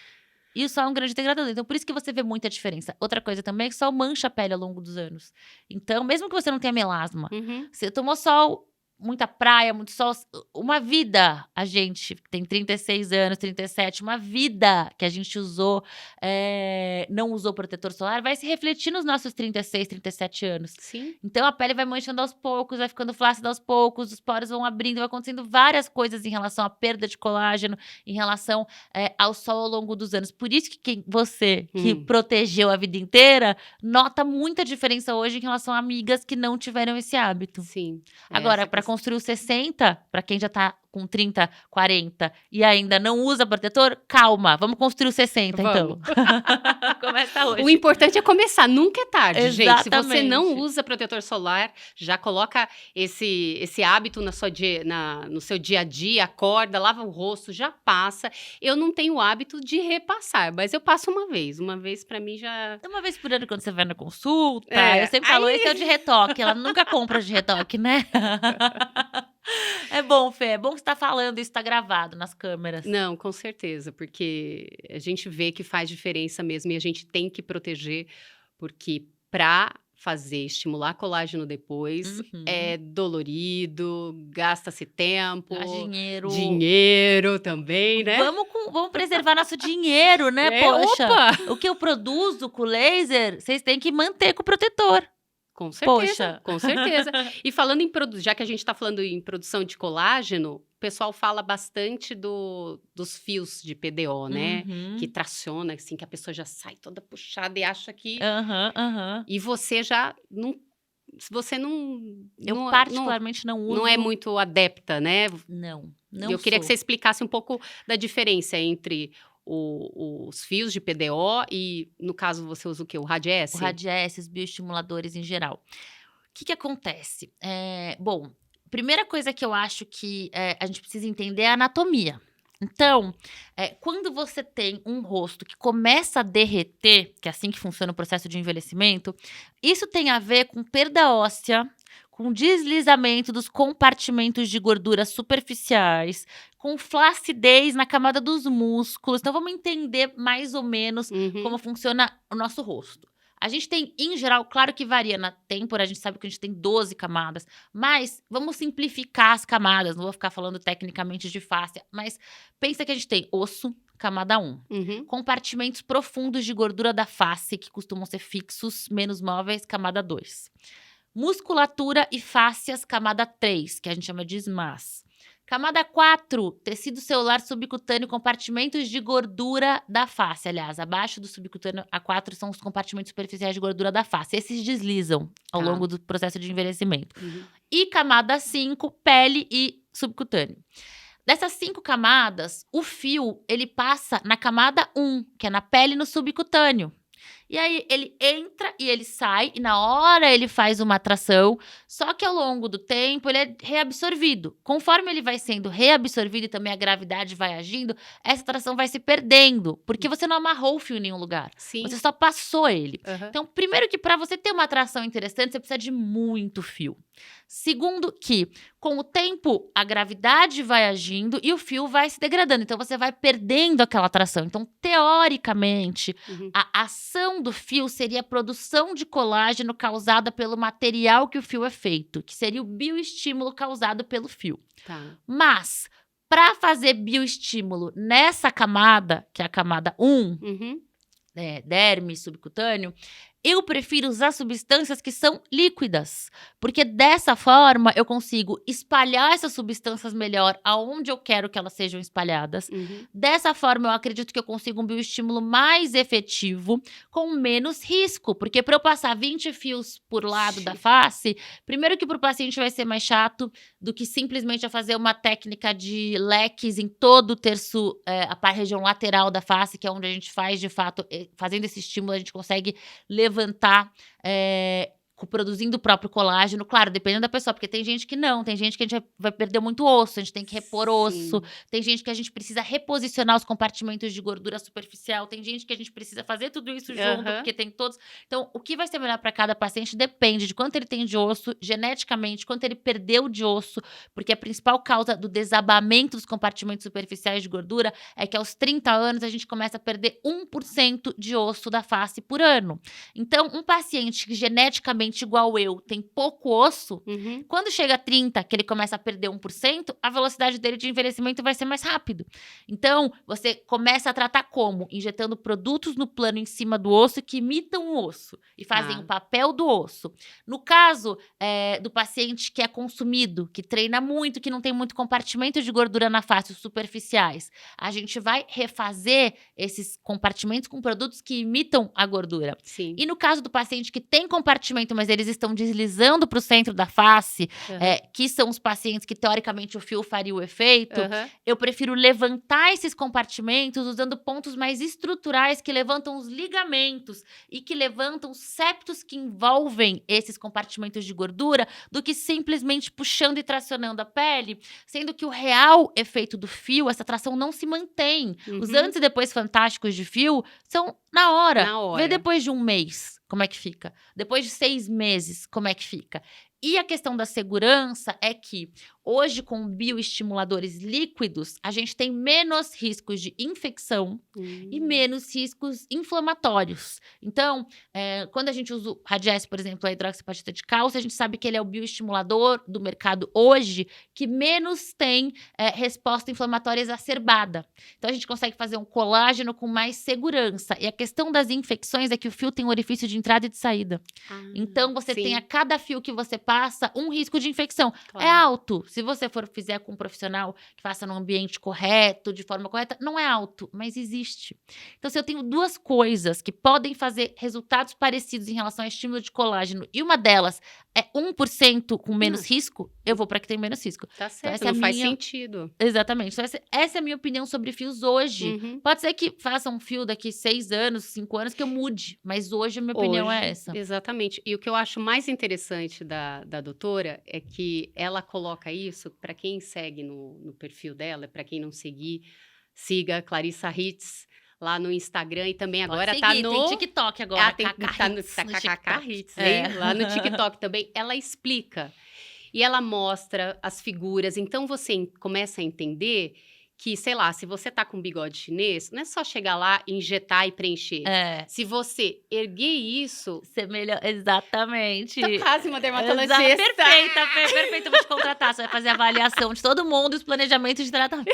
E o sol é um grande degradador. Então, por isso que você vê muita diferença. Outra coisa também é que o sol mancha a pele ao longo dos anos. Então, mesmo que você não tenha melasma, Uhum. você tomou sol, muita praia, muito sol, uma vida, a gente tem 36 anos, 37, uma vida que a gente usou, não usou protetor solar, vai se refletir nos nossos 36, 37 anos. Sim. Então, a pele vai manchando aos poucos, vai ficando flácida aos poucos, os poros vão abrindo, vai acontecendo várias coisas em relação à perda de colágeno, em relação ao sol ao longo dos anos. Por isso que você, que protegeu a vida inteira, nota muita diferença hoje em relação a amigas que não tiveram esse hábito. Sim. Agora, para construir os 60, para quem já tá com 30, 40 e ainda não usa protetor, calma, vamos construir os 60, então. Começa hoje. O importante é começar, nunca é tarde, gente. Se você Exatamente. não usa protetor solar, já coloca esse hábito no seu dia a dia, acorda, lava o rosto, já passa. Eu não tenho o hábito de repassar, mas eu passo uma vez. Uma vez pra mim já... Uma vez por ano, quando você vai na consulta, É, eu sempre falo, aí- esse é o de retoque. Ela nunca compra de retoque, né? É bom, Fê, é bom que você tá falando, isso tá gravado nas câmeras. Não, com certeza, porque a gente vê que faz diferença mesmo e a gente tem que proteger, porque pra estimular colágeno depois, Uhum. é dolorido, gasta-se tempo, Gasta dinheiro. dinheiro também, né? Vamos preservar nosso dinheiro, né? Poxa, Opa! o que eu produzo com laser, vocês têm que manter com o protetor. Com certeza, Poxa. com certeza. E falando já que a gente está falando em produção de colágeno, o pessoal fala bastante dos fios de PDO, né? Uhum. Que traciona, assim, que a pessoa já sai toda puxada e acha que... Aham. E você já não... Se você não... Eu não, particularmente não uso. não é muito adepta, né? Não Eu queria que sou. você explicasse um pouco da diferença entre os fios de PDO e, no caso, você usa o quê? O Radiesse? O Radiesse, os bioestimuladores em geral. O que acontece? Bom, primeira coisa que eu acho que a gente precisa entender é a anatomia. Então, quando você tem um rosto que começa a derreter, que é assim que funciona o processo de envelhecimento, isso tem a ver com perda óssea, com deslizamento dos compartimentos de gordura superficiais, com flacidez na camada dos músculos. Então, vamos entender mais ou menos como funciona o nosso rosto. A gente tem, em geral, claro que varia na têmpora, a gente sabe que a gente tem 12 camadas, mas vamos simplificar as camadas, não vou ficar falando tecnicamente de face, mas pensa que a gente tem osso, camada 1, compartimentos profundos de gordura da face, que costumam ser fixos, menos móveis, camada 2. Musculatura e fáscias, camada 3, que a gente chama de SMAS. Camada 4, tecido celular subcutâneo, compartimentos de gordura da face. Aliás, abaixo do subcutâneo, a 4 são os compartimentos superficiais de gordura da face. Esses deslizam ao longo do processo de envelhecimento. E camada 5, pele e subcutâneo. Dessas 5 camadas, o fio, ele passa na camada 1, que é na pele e no subcutâneo. E aí, ele entra e ele sai, e na hora ele faz uma atração, só que ao longo do tempo ele é reabsorvido. Conforme ele vai sendo reabsorvido e também a gravidade vai agindo, essa atração vai se perdendo, porque você não amarrou o fio em nenhum lugar. Sim. Você só passou ele. Então, primeiro que para você ter uma atração interessante, você precisa de muito fio. Segundo que, com o tempo, a gravidade vai agindo e o fio vai se degradando. Então, você vai perdendo aquela atração. Então, teoricamente, a ação do fio seria a produção de colágeno causada pelo material que o fio é feito, que seria o bioestímulo causado pelo fio. Mas, para fazer bioestímulo nessa camada, que é a camada 1, derme, subcutâneo, eu prefiro usar substâncias que são líquidas, porque dessa forma eu consigo espalhar essas substâncias melhor aonde eu quero que elas sejam espalhadas. Dessa forma eu acredito que eu consigo um bioestímulo mais efetivo, com menos risco, porque para eu passar 20 fios por lado da face, primeiro que para o paciente vai ser mais chato do que simplesmente eu fazer uma técnica de leques em todo o terço, a região lateral da face, que é onde a gente faz de fato, fazendo esse estímulo a gente consegue levantar, produzindo o próprio colágeno. Claro, dependendo da pessoa, porque tem gente que não, tem gente que a gente vai perder muito osso, a gente tem que repor osso, tem gente que a gente precisa reposicionar os compartimentos de gordura superficial, tem gente que a gente precisa fazer tudo isso junto, porque tem todos. Então, o que vai ser melhor para cada paciente depende de quanto ele tem de osso, geneticamente, quanto ele perdeu de osso, porque a principal causa do desabamento dos compartimentos superficiais de gordura é que aos 30 anos a gente começa a perder 1% de osso da face por ano. Então, um paciente que geneticamente igual eu, tem pouco osso, quando chega a 30, que ele começa a perder 1%, a velocidade dele de envelhecimento vai ser mais rápido. Então, você começa a tratar como? Injetando produtos no plano em cima do osso que imitam o osso e fazem o papel do osso. No caso do paciente que é consumido, que treina muito, que não tem muito compartimento de gordura na face, os superficiais, a gente vai refazer esses compartimentos com produtos que imitam a gordura. E no caso do paciente que tem compartimento, mas eles estão deslizando para o centro da face, que são os pacientes que, teoricamente, o fio faria o efeito, eu prefiro levantar esses compartimentos usando pontos mais estruturais que levantam os ligamentos e que levantam os septos que envolvem esses compartimentos de gordura, do que simplesmente puxando e tracionando a pele, sendo que o real efeito do fio, essa tração não se mantém. Os antes e depois fantásticos de fio são na hora. Vê depois de um mês como é que fica. Depois de 6 meses, como é que fica. E a questão da segurança é que hoje, com bioestimuladores líquidos, a gente tem menos riscos de infecção e menos riscos inflamatórios. Então, quando a gente usa o Radiesse, por exemplo, a hidroxiapatita de cálcio, a gente sabe que ele é o bioestimulador do mercado hoje que menos tem resposta inflamatória exacerbada. Então, a gente consegue fazer um colágeno com mais segurança. E a questão das infecções é que o fio tem um orifício de entrada e de saída. Então, você tem a cada fio que você passa um risco de infecção. É alto. Se você fizer com um profissional que faça num ambiente correto, de forma correta, não é alto, mas existe. Então, se eu tenho 2 coisas que podem fazer resultados parecidos em relação ao estímulo de colágeno, e uma delas é 1% com menos risco, eu vou para que tem menos risco. Tá certo, então, faz sentido. Exatamente. Então, essa é a minha opinião sobre fios hoje. Pode ser que faça um fio daqui 6 anos, 5 anos, que eu mude, mas hoje a minha opinião é essa. Exatamente. E o que eu acho mais interessante da doutora é que ela coloca isso, para quem segue no perfil dela, para quem não seguir, Siga Clarissa Hits lá no Instagram e também Pode agora seguir, tá no... tem TikTok agora, tem, Cacá tá no Hits no KKK TikTok. Hits, hein? É. Lá no TikTok também. Ela explica e ela mostra as figuras. Então, você começa a entender que, sei lá, se você tá com bigode chinês, não é só chegar lá, injetar e preencher. É. Se você erguer isso... Ser melhor, exatamente. Tô quase uma dermatologista. Perfeita, perfeita. Eu vou te contratar. Você vai fazer avaliação de todo mundo e os planejamentos de tratamento.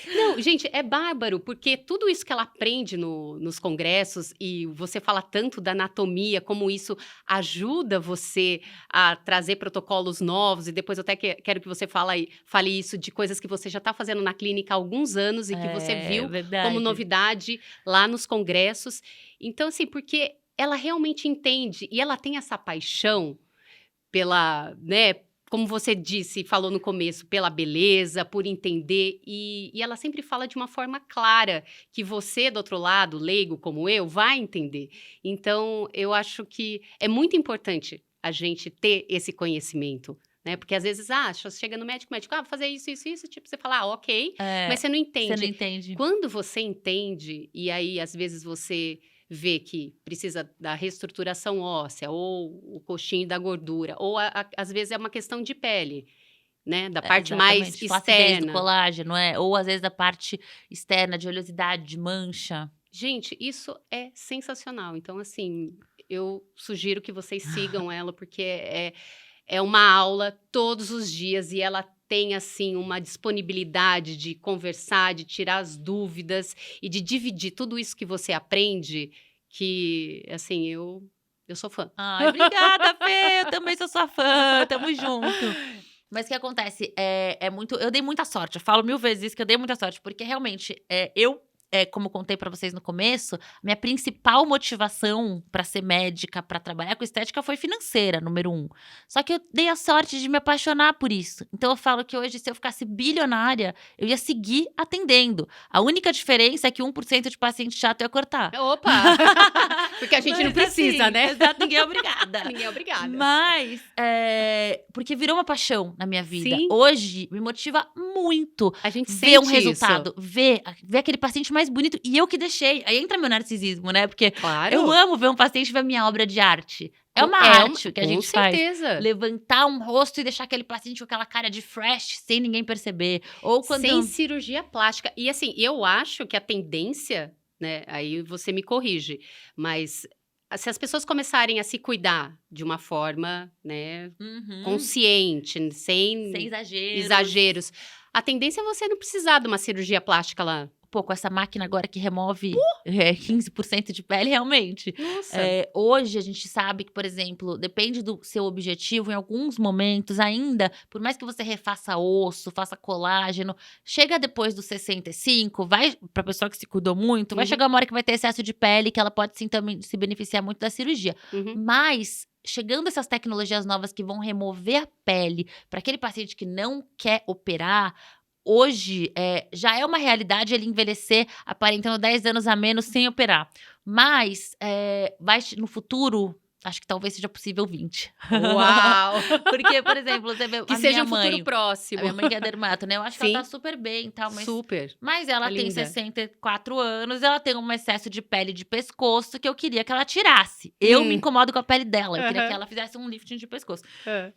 Não, gente, é bárbaro, porque tudo isso que ela aprende nos congressos, e você fala tanto da anatomia, como isso ajuda você a trazer protocolos novos, e depois eu até quero que você fale isso de coisas que você já está fazendo na clínica há alguns anos e que você viu verdade. como novidade lá nos congressos. Então, assim, porque ela realmente entende, e ela tem essa paixão pela, né, como você disse, falou no começo, pela beleza, por entender, e ela sempre fala de uma forma clara, que você, do outro lado, leigo como eu, vai entender. Então, eu acho que é muito importante a gente ter esse conhecimento, né? Porque às vezes, você chega no médico, vou fazer isso, tipo, você fala, ok, mas você não entende. Você não entende. Quando você entende, e aí, às vezes, você vê que precisa da reestruturação óssea, ou o coxinho da gordura, ou às vezes é uma questão de pele, né? Da parte mais Flacidez do externa. colágeno, ou às vezes da parte externa, de oleosidade, de mancha. Gente, isso é sensacional. Então, assim, eu sugiro que vocês sigam ela, porque é uma aula todos os dias, e ela tem, assim, uma disponibilidade de conversar, de tirar as dúvidas e de dividir tudo isso que você aprende, que, assim, eu sou fã. Ai, obrigada, Fê! Eu também sou sua fã, tamo junto. Mas o que acontece? Eu dei muita sorte, eu falo 1000 vezes isso, que eu dei muita sorte, porque realmente, como eu contei pra vocês no começo, minha principal motivação pra ser médica, pra trabalhar com estética, foi financeira, número 1. Só que eu dei a sorte de me apaixonar por isso. Então eu falo que hoje, se eu ficasse bilionária, eu ia seguir atendendo. A única diferença é que 1% de paciente chato eu ia cortar. Opa! Porque a gente não precisa, assim, né? Exato, ninguém é obrigada. Ninguém é obrigada. Mas, porque virou uma paixão na minha vida. Sim. Hoje, me motiva muito A gente ver um sente resultado, ver aquele paciente mais bonito, e eu que deixei. Aí entra meu narcisismo, né? Porque Claro. eu amo ver um paciente ver a minha obra de arte. É uma arte que a gente faz. Com certeza. Levantar um rosto e deixar aquele paciente com aquela cara de fresh, sem ninguém perceber. Ou quando... Sem cirurgia plástica. E assim, eu acho que a tendência, né? Aí você me corrige, mas se as pessoas começarem a se cuidar de uma forma, né, consciente, sem exageros, a tendência é você não precisar de uma cirurgia plástica lá. Pô, com essa máquina agora que remove 15% de pele, realmente. Nossa. Hoje, a gente sabe que, por exemplo, depende do seu objetivo, em alguns momentos ainda, por mais que você refaça osso, faça colágeno, chega depois dos 65, vai, pra pessoa que se cuidou muito, vai chegar uma hora que vai ter excesso de pele, que ela pode sim também se beneficiar muito da cirurgia. Mas... chegando essas tecnologias novas que vão remover a pele para aquele paciente que não quer operar, hoje já é uma realidade ele envelhecer aparentando 10 anos a menos sem operar. Mas no futuro, acho que talvez seja possível 20. Uau! Porque, por exemplo, você vê que a seja minha mãe, futuro próximo. A minha mãe que é dermato, né? Eu acho que ela tá super bem e tal, mas... Super. Mas ela tem linda. 64 anos, ela tem um excesso de pele de pescoço que eu queria que ela tirasse. Eu me incomodo com a pele dela, eu queria que ela fizesse um lifting de pescoço.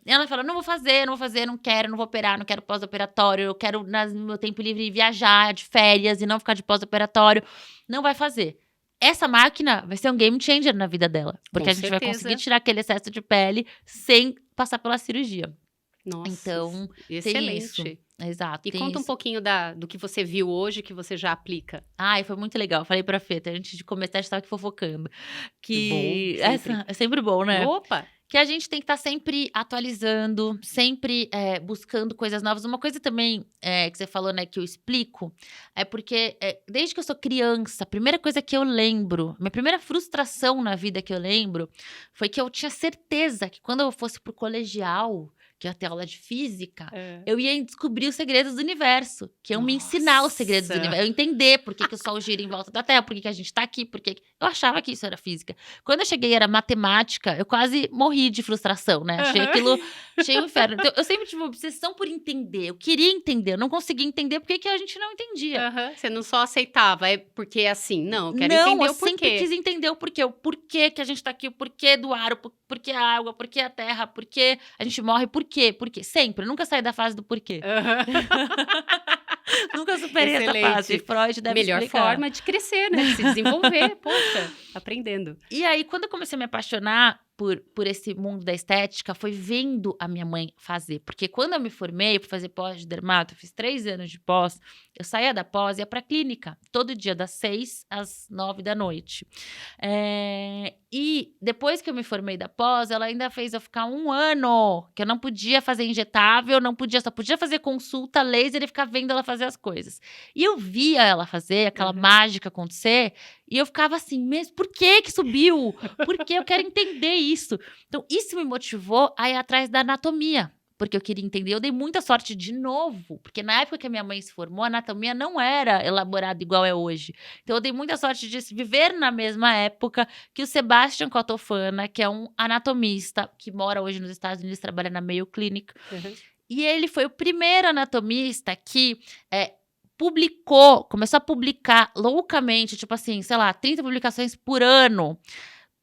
E ela fala, não vou fazer, não quero, não vou operar, não quero pós-operatório, eu quero, no meu tempo livre, viajar de férias e não ficar de pós-operatório. Não vai fazer. Essa máquina vai ser um game changer na vida dela. Porque a gente vai conseguir tirar aquele excesso de pele sem passar pela cirurgia. Nossa, então, excelente. Tem isso. Exato. E conta um pouquinho do que você viu hoje, que você já aplica. Ai, foi muito legal. Falei pra Fê, antes de começar, a gente tava aqui fofocando. Que bom, sempre. É sempre bom, né? Opa! Que a gente tem que estar sempre atualizando, sempre buscando coisas novas. Uma coisa também que você falou, né, que eu explico, é porque desde que eu sou criança, a primeira coisa que eu lembro, minha primeira frustração na vida que eu lembro, foi que eu tinha certeza que quando eu fosse pro colegial, que eu ia ter aula de física, É. eu ia descobrir os segredos do universo, que iam me ensinar os segredos do Nossa. universo, eu entender por que o Sol gira em volta da Terra, por que a gente tá aqui, eu achava que isso era física. Quando eu cheguei era matemática, eu quase morri de frustração, né? Achei aquilo, achei um inferno. Então, eu sempre tive uma obsessão por entender, eu queria entender, eu não conseguia entender por que a gente não entendia. Você não só aceitava, é porque é assim, não, eu quero Não, entender eu o sempre porquê. quis entender o porquê que a gente tá aqui, o porquê do ar, o porquê a água, o porquê a terra, porquê a gente morre, por quê, sempre, eu nunca saí da fase do porquê. Nunca superei essa fase, Excelente. Freud deve Melhor explicar. forma de crescer, né? De se desenvolver, poxa, aprendendo. E aí, quando eu comecei a me apaixonar por esse mundo da estética, foi vendo a minha mãe fazer. Porque quando eu me formei para fazer pós de dermato, eu fiz 3 anos de pós, eu saía da pós e ia pra clínica, todo dia, das 6 às 9 da noite. E depois que eu me formei da pós, ela ainda fez eu ficar 1 ano, que eu não podia fazer injetável, só podia fazer consulta, laser e ficar vendo ela fazer as coisas. E eu via ela fazer, aquela mágica acontecer, e eu ficava assim, mesmo, por que subiu? Por que? Eu quero entender isso. Então, isso me motivou a ir atrás da anatomia, porque eu queria entender. Eu dei muita sorte de novo, porque na época que a minha mãe se formou, a anatomia não era elaborada igual é hoje. Então, eu dei muita sorte de viver na mesma época que o Sebastian Cotofana, que é um anatomista que mora hoje nos Estados Unidos, trabalha na Mayo Clinic. E ele foi o primeiro anatomista que começou a publicar loucamente, tipo assim, sei lá, 30 publicações por ano,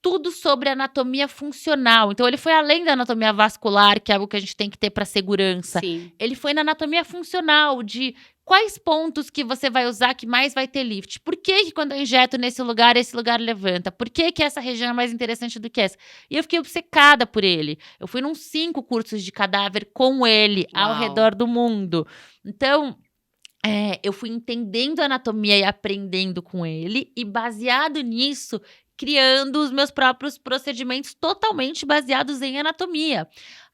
tudo sobre anatomia funcional. Então, ele foi além da anatomia vascular, que é algo que a gente tem que ter para segurança. Sim. Ele foi na anatomia funcional, de quais pontos que você vai usar que mais vai ter lift. Por que quando eu injeto nesse lugar, esse lugar levanta? Por que essa região é mais interessante do que essa? E eu fiquei obcecada por ele. Eu fui nos 5 cursos de cadáver com ele, ao Uau. redor do mundo. Então, eu fui entendendo a anatomia e aprendendo com ele, e baseado nisso, criando os meus próprios procedimentos totalmente baseados em anatomia.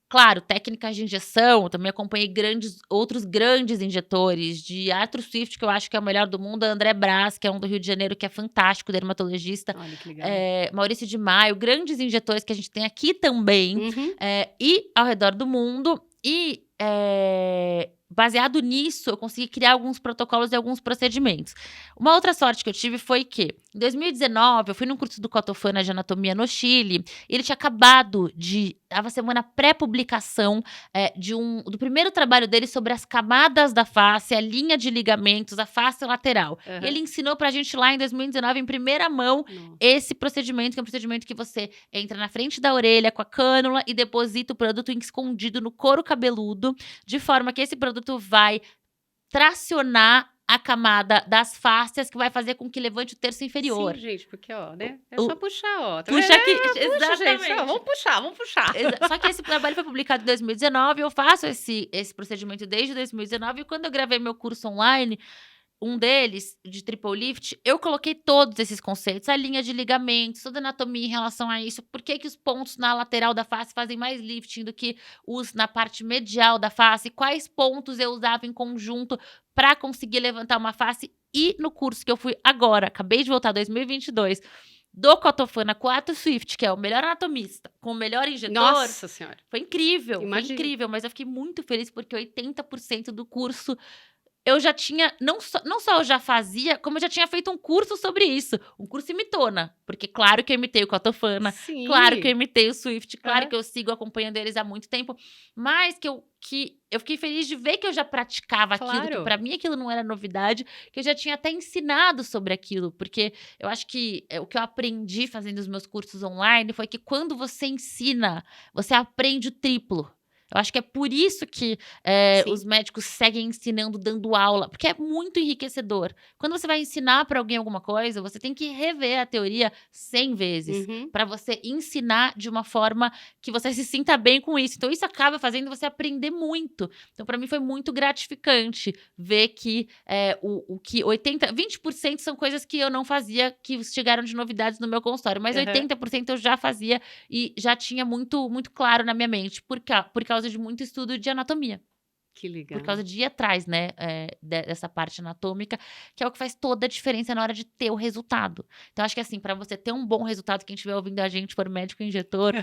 Claro, técnicas de injeção, eu também acompanhei outros grandes injetores, de Arthur Swift, que eu acho que é o melhor do mundo, André Brás, que é um do Rio de Janeiro, que é fantástico, dermatologista, Olha que legal. Maurício de Maio, grandes injetores que a gente tem aqui também, e ao redor do mundo, e baseado nisso, eu consegui criar alguns protocolos e alguns procedimentos. Uma outra sorte que eu tive foi que, em 2019, eu fui num curso do Cotofana de anatomia no Chile, e ele tinha acabado tava semana pré-publicação do primeiro trabalho dele sobre as camadas da face, a linha de ligamentos, a face lateral. E ele ensinou pra gente lá em 2019, em primeira mão, esse procedimento, que é um procedimento que você entra na frente da orelha com a cânula e deposita o produto escondido no couro cabeludo, de forma que esse produto vai tracionar a camada das fáscias, que vai fazer com que levante o terço inferior. Sim, gente, porque, ó, né? É só puxar, ó. Tá Puxa aqui, puxa, exatamente. gente, ó, vamos puxar. Só que esse trabalho foi publicado em 2019, eu faço esse procedimento desde 2019, e quando eu gravei meu curso online, um deles, de triple lift, eu coloquei todos esses conceitos, a linha de ligamentos, toda a anatomia em relação a isso, por que os pontos na lateral da face fazem mais lifting do que os na parte medial da face, quais pontos eu usava em conjunto para conseguir levantar uma face. E no curso que eu fui agora, acabei de voltar, 2022, do Cotofana com o Arthur Swift, que é o melhor anatomista, com o melhor injetor. Nossa Senhora. Foi incrível, Imagina. foi incrível, mas eu fiquei muito feliz porque 80% do curso eu já tinha, não só eu já fazia, como eu já tinha feito um curso sobre isso. Um curso imitona. Porque claro que eu imitei o Cotofana, Sim. claro que eu imitei o Swift, claro que eu sigo acompanhando eles há muito tempo. Mas que eu fiquei feliz de ver que eu já praticava aquilo, que pra mim aquilo não era novidade, que eu já tinha até ensinado sobre aquilo. Porque eu acho que o que eu aprendi fazendo os meus cursos online foi que quando você ensina, você aprende o triplo. Eu acho que é por isso que os médicos seguem ensinando, dando aula, porque é muito enriquecedor. Quando você vai ensinar para alguém alguma coisa, você tem que rever a teoria 100 vezes para você ensinar de uma forma que você se sinta bem com isso. Então, isso acaba fazendo você aprender muito. Então, para mim, foi muito gratificante ver que o que 20% são coisas que eu não fazia, que chegaram de novidades no meu consultório, mas 80% eu já fazia e já tinha muito, muito claro na minha mente, por causa de muito estudo de anatomia. Que legal. Por causa de ir atrás, né, dessa parte anatômica, que é o que faz toda a diferença na hora de ter o resultado. Então, acho que assim, para você ter um bom resultado, quem estiver ouvindo a gente, for médico injetor,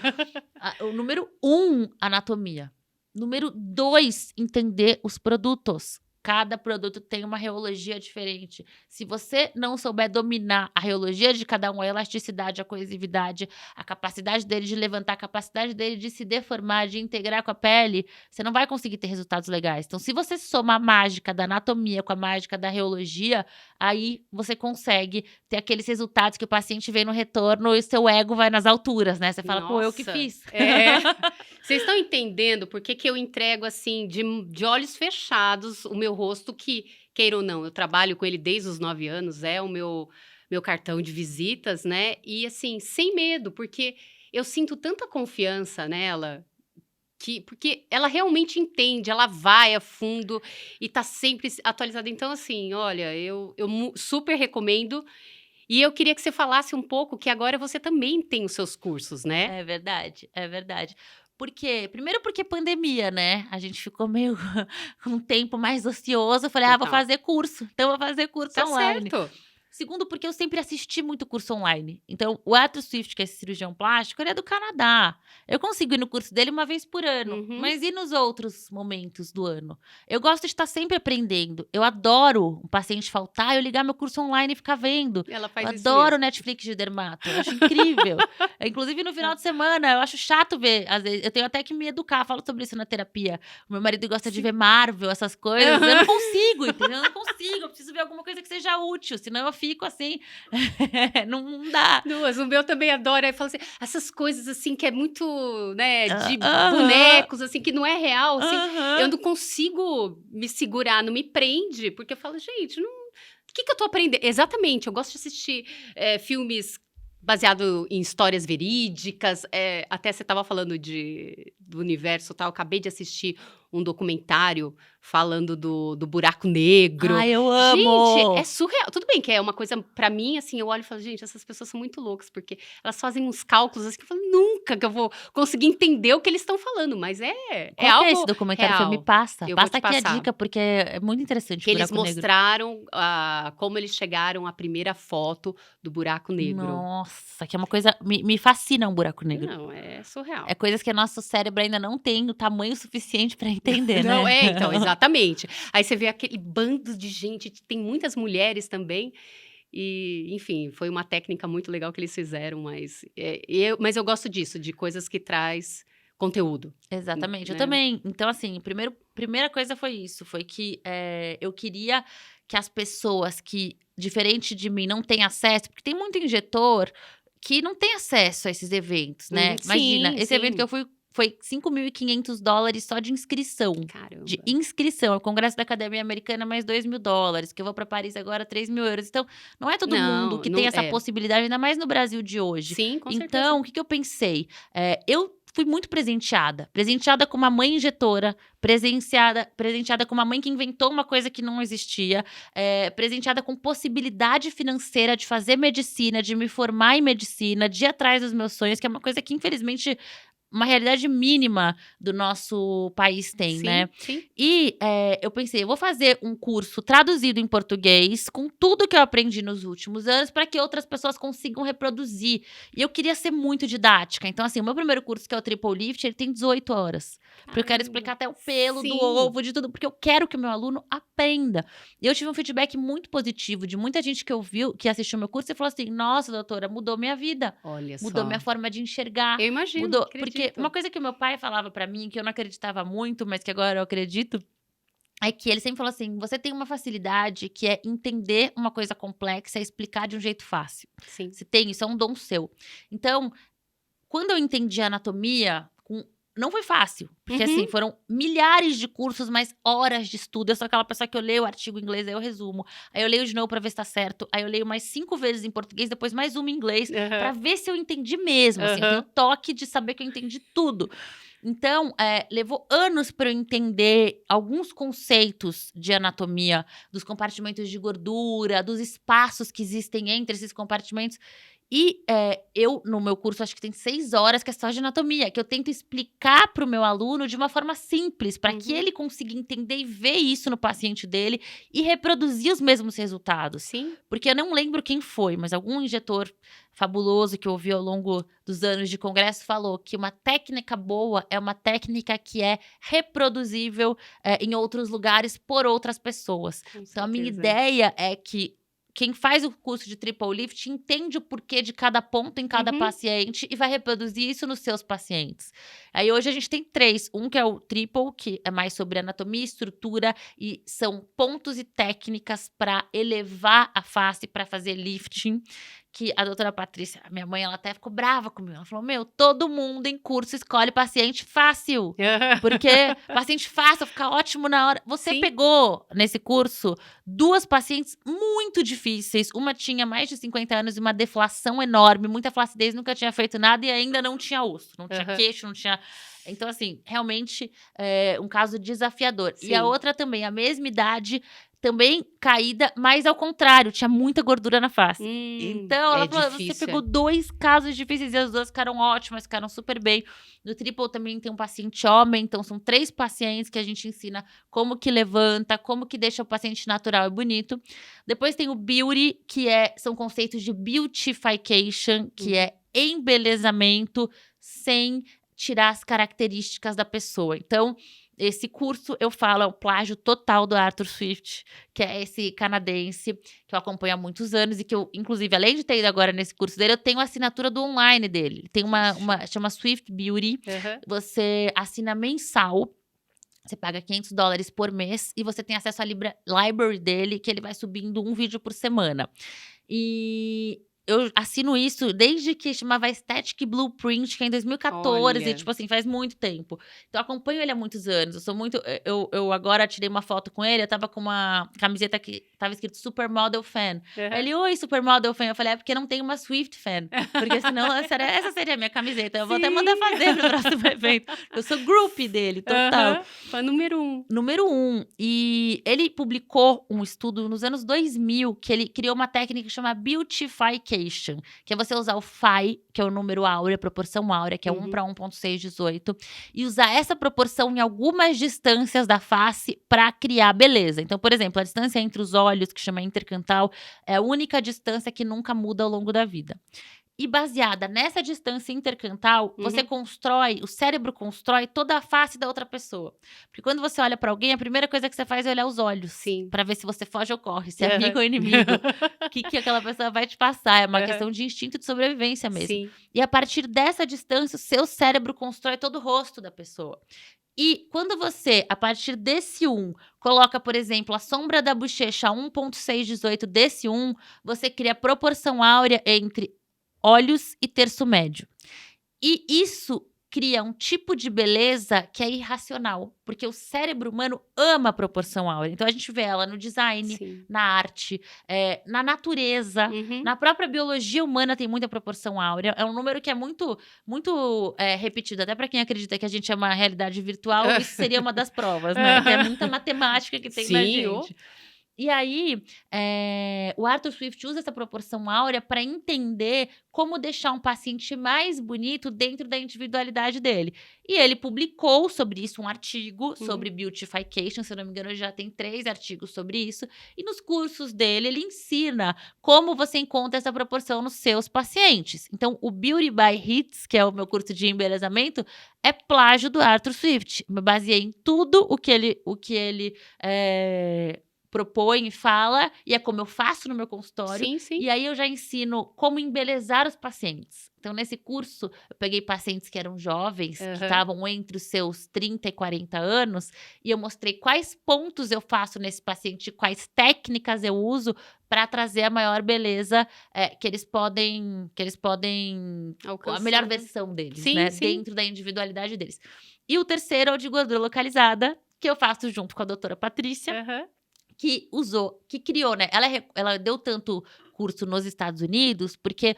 o número 1, anatomia. Número 2, entender os produtos. Cada produto tem uma reologia diferente. Se você não souber dominar a reologia de cada um, a elasticidade, a coesividade, a capacidade dele de levantar, a capacidade dele de se deformar, de integrar com a pele, você não vai conseguir ter resultados legais. Então, se você soma a mágica da anatomia com a mágica da reologia, aí você consegue ter aqueles resultados que o paciente vê no retorno e o seu ego vai nas alturas, né? Você fala, pô, eu que Nossa, fiz. Vocês estão entendendo por que eu entrego assim, de olhos fechados, o meu rosto, que, queira ou não, eu trabalho com ele desde os 9 anos, é o meu cartão de visitas, né? E assim, sem medo, porque eu sinto tanta confiança nela. Porque ela realmente entende, ela vai a fundo e tá sempre atualizada. Então, assim, olha, eu super recomendo. E eu queria que você falasse um pouco que agora você também tem os seus cursos, né? É verdade, é verdade. Por quê? Primeiro porque pandemia, né? A gente ficou meio com um tempo mais ocioso. Eu falei, vou Total. fazer curso. Então, eu vou fazer curso Tá online. certo. Segundo, porque eu sempre assisti muito curso online. Então, o Arthur Swift, que é esse cirurgião plástico, ele é do Canadá. Eu consigo ir no curso dele uma vez por ano. Uhum. Mas e nos outros momentos do ano? Eu gosto de estar sempre aprendendo. Eu adoro um paciente faltar, eu ligar meu curso online e ficar vendo. Ela Eu faz isso adoro mesmo. Netflix de dermato. Eu acho incrível. Inclusive, no final de semana, eu acho chato ver. Às vezes, eu tenho até que me educar. Falo sobre isso na terapia. O meu marido gosta de ver Marvel, essas coisas. Eu não consigo, entendeu? Eu não consigo. Eu preciso ver alguma coisa que seja útil. Senão eu fico assim. Não dá. Duas, o meu também adora. Aí fala assim, essas coisas assim que é muito, né, de Aham. bonecos, assim, que não é real, assim. Aham. Eu não consigo me segurar, não me prende, porque eu falo, gente, não, o que eu tô aprendendo? Exatamente, eu gosto de assistir filmes baseado em histórias verídicas. Até você estava falando do universo e tal. Eu acabei de assistir um documentário falando do buraco negro. Ai, eu Gente, amo! é surreal. Tudo bem que é uma coisa, pra mim, assim, eu olho e falo, gente, essas pessoas são muito loucas, porque elas fazem uns cálculos assim que eu falo, nunca que eu vou conseguir entender o que eles estão falando, mas é Qual que é algo esse documentário? Você me real. passa. Eu vou Passa te aqui a passar. dica, porque é muito interessante Que o eles buraco negro. mostraram como eles chegaram à primeira foto do buraco negro. Nossa, que é uma coisa. Me fascina um buraco negro. Não, é surreal. É coisas que nosso cérebro ainda não tem o tamanho suficiente pra entender, Não, né? então, exatamente. Aí você vê aquele bando de gente, tem muitas mulheres também. E, enfim, foi uma técnica muito legal que eles fizeram, mas eu gosto disso, de coisas que traz conteúdo. Exatamente, eu Né? também. Então, assim, primeira coisa foi isso, foi que eu queria que as pessoas que, diferente de mim, não têm acesso, porque tem muito injetor que não tem acesso a esses eventos, né? Imagina, Sim, esse evento sim. que eu fui foi $5.500 só de inscrição. Caramba. De inscrição. É o Congresso da Academia Americana, mais $2.000. Que eu vou para Paris agora, €3.000. Então, não é todo mundo que tem essa possibilidade, ainda mais no Brasil de hoje. Sim, com certeza. Então, o que eu pensei? Eu fui muito presenteada. Presenteada com uma mãe injetora, presenteada com uma mãe que inventou uma coisa que não existia, presenteada com possibilidade financeira de fazer medicina, de me formar em medicina, de ir atrás dos meus sonhos, que é uma coisa que, infelizmente, uma realidade mínima do nosso país tem, Sim, né? sim. E eu pensei, eu vou fazer um curso traduzido em português, com tudo que eu aprendi nos últimos anos, para que outras pessoas consigam reproduzir. E eu queria ser muito didática. Então, assim, o meu primeiro curso, que é o Triple Lift, ele tem 18 horas. Porque eu quero explicar até o pelo do ovo, de tudo, porque eu quero que o meu aluno aprenda. E eu tive um feedback muito positivo de muita gente que ouviu, que assistiu meu curso e falou assim: nossa, doutora, mudou minha vida. Olha Mudou só. minha forma de enxergar. Eu imagino, Mudou. acredito. Porque uma coisa que o meu pai falava pra mim, que eu não acreditava muito, mas que agora eu acredito, é que ele sempre falou assim: você tem uma facilidade que é entender uma coisa complexa e explicar de um jeito fácil. Sim. Você tem, isso é um dom seu. Então, quando eu entendi a anatomia, não foi fácil. Porque, assim, foram milhares de cursos, mais horas de estudo. Eu sou aquela pessoa que eu leio o artigo em inglês, aí eu resumo. Aí eu leio de novo pra ver se tá certo. Aí eu leio mais 5 vezes em português, depois mais uma em inglês, pra ver se eu entendi mesmo. Assim, eu tenho o toque de saber que eu entendi tudo. Então, levou anos para eu entender alguns conceitos de anatomia, dos compartimentos de gordura, dos espaços que existem entre esses compartimentos. E eu, no meu curso, acho que tem 6 horas que é só de anatomia, que eu tento explicar para o meu aluno de uma forma simples, para que ele consiga entender e ver isso no paciente dele e reproduzir os mesmos resultados. Sim. Porque eu não lembro quem foi, mas algum injetor fabuloso que eu ouvi ao longo dos anos de congresso falou que uma técnica boa é uma técnica que é reproduzível em outros lugares por outras pessoas. Com Então, a minha certeza. ideia é que quem faz o curso de triple lift entende o porquê de cada ponto em cada paciente e vai reproduzir isso nos seus pacientes. Aí hoje a gente tem 3. Um que é o triple, que é mais sobre anatomia, estrutura e são pontos e técnicas para elevar a face, para fazer lifting. Que a doutora Patrícia, a minha mãe, ela até ficou brava comigo. Ela falou, todo mundo em curso escolhe paciente fácil. Porque paciente fácil fica ótimo na hora. Você Sim. pegou, nesse curso, 2 pacientes muito difíceis. Uma tinha mais de 50 anos e uma deflação enorme, muita flacidez, nunca tinha feito nada e ainda não tinha osso. Não tinha queixo, não tinha... Então, assim, realmente um caso desafiador. Sim. E a outra também, a mesma idade, também caída, mas ao contrário, tinha muita gordura na face. Então, ela falou, você pegou 2 casos difíceis e as 2 ficaram ótimas, ficaram super bem. No triple também tem um paciente homem, então são 3 pacientes que a gente ensina como que levanta, como que deixa o paciente natural e bonito. Depois tem o beauty, que são conceitos de beautification, que é embelezamento sem tirar as características da pessoa. Então, esse curso, eu falo, é o plágio total do Arthur Swift, que é esse canadense, que eu acompanho há muitos anos e que eu, inclusive, além de ter ido agora nesse curso dele, eu tenho a assinatura do online dele. Ele tem chama Swift Beauty, você assina mensal, você paga $500 por mês e você tem acesso à library dele, que ele vai subindo um vídeo por semana. E eu assino isso desde que chamava Aesthetic Blueprint, que é em 2014, Olha. tipo assim, faz muito tempo. Então, eu acompanho ele há muitos anos, eu sou muito... Eu agora tirei uma foto com ele, eu tava com uma camiseta que tava escrito Supermodel Fan. Aí ele, oi, Supermodel Fan. Eu falei, porque não tem uma Swift Fan. Porque senão essa seria a minha camiseta. Eu vou até mandar fazer no próximo evento. Eu sou groupie dele, total. Fã número 1. Número 1. E ele publicou um estudo nos anos 2000, que ele criou uma técnica que chama Beautification, que é você usar o phi, que é o número áureo, proporção áurea, que é 1 para 1,618, e usar essa proporção em algumas distâncias da face para criar beleza. Então, por exemplo, a distância entre os olhos, que chama intercantal, é a única distância que nunca muda ao longo da vida. E baseada nessa distância intercantal, você o cérebro constrói toda a face da outra pessoa. Porque quando você olha pra alguém, a primeira coisa que você faz é olhar os olhos. Sim. Pra ver se você foge ou corre, se é amigo ou inimigo. O que aquela pessoa vai te passar. É uma questão de instinto de sobrevivência mesmo. Sim. E a partir dessa distância, o seu cérebro constrói todo o rosto da pessoa. E quando você, a partir desse coloca, por exemplo, a sombra da bochecha a 1,618 desse você cria proporção áurea entre olhos e terço médio. E isso cria um tipo de beleza que é irracional, porque o cérebro humano ama a proporção áurea. Então, a gente vê ela no design, na arte, na natureza, na própria biologia humana tem muita proporção áurea. É um número que é muito, muito repetido. Até para quem acredita que a gente é uma realidade virtual, isso seria uma das provas, né? Que é muita matemática que tem na gente. E aí, o Arthur Swift usa essa proporção áurea para entender como deixar um paciente mais bonito dentro da individualidade dele. E ele publicou sobre isso um artigo sobre beautification, se eu não me engano, já tem 3 artigos sobre isso. E nos cursos dele, ele ensina como você encontra essa proporção nos seus pacientes. Então, o Beauty by Hits, que é o meu curso de embelezamento, é plágio do Arthur Swift. Me baseei em tudo o que ele propõe e fala, e é como eu faço no meu consultório. Sim, sim. E aí eu já ensino como embelezar os pacientes. Então, nesse curso, eu peguei pacientes que eram jovens, que estavam entre os seus 30 e 40 anos, e eu mostrei quais pontos eu faço nesse paciente, quais técnicas eu uso para trazer a maior beleza que eles podem alcançar. A melhor versão deles, né? Dentro da individualidade deles. E o terceiro é o de gordura localizada, que eu faço junto com a doutora Patrícia, que criou, né? Ela deu tanto curso nos Estados Unidos, porque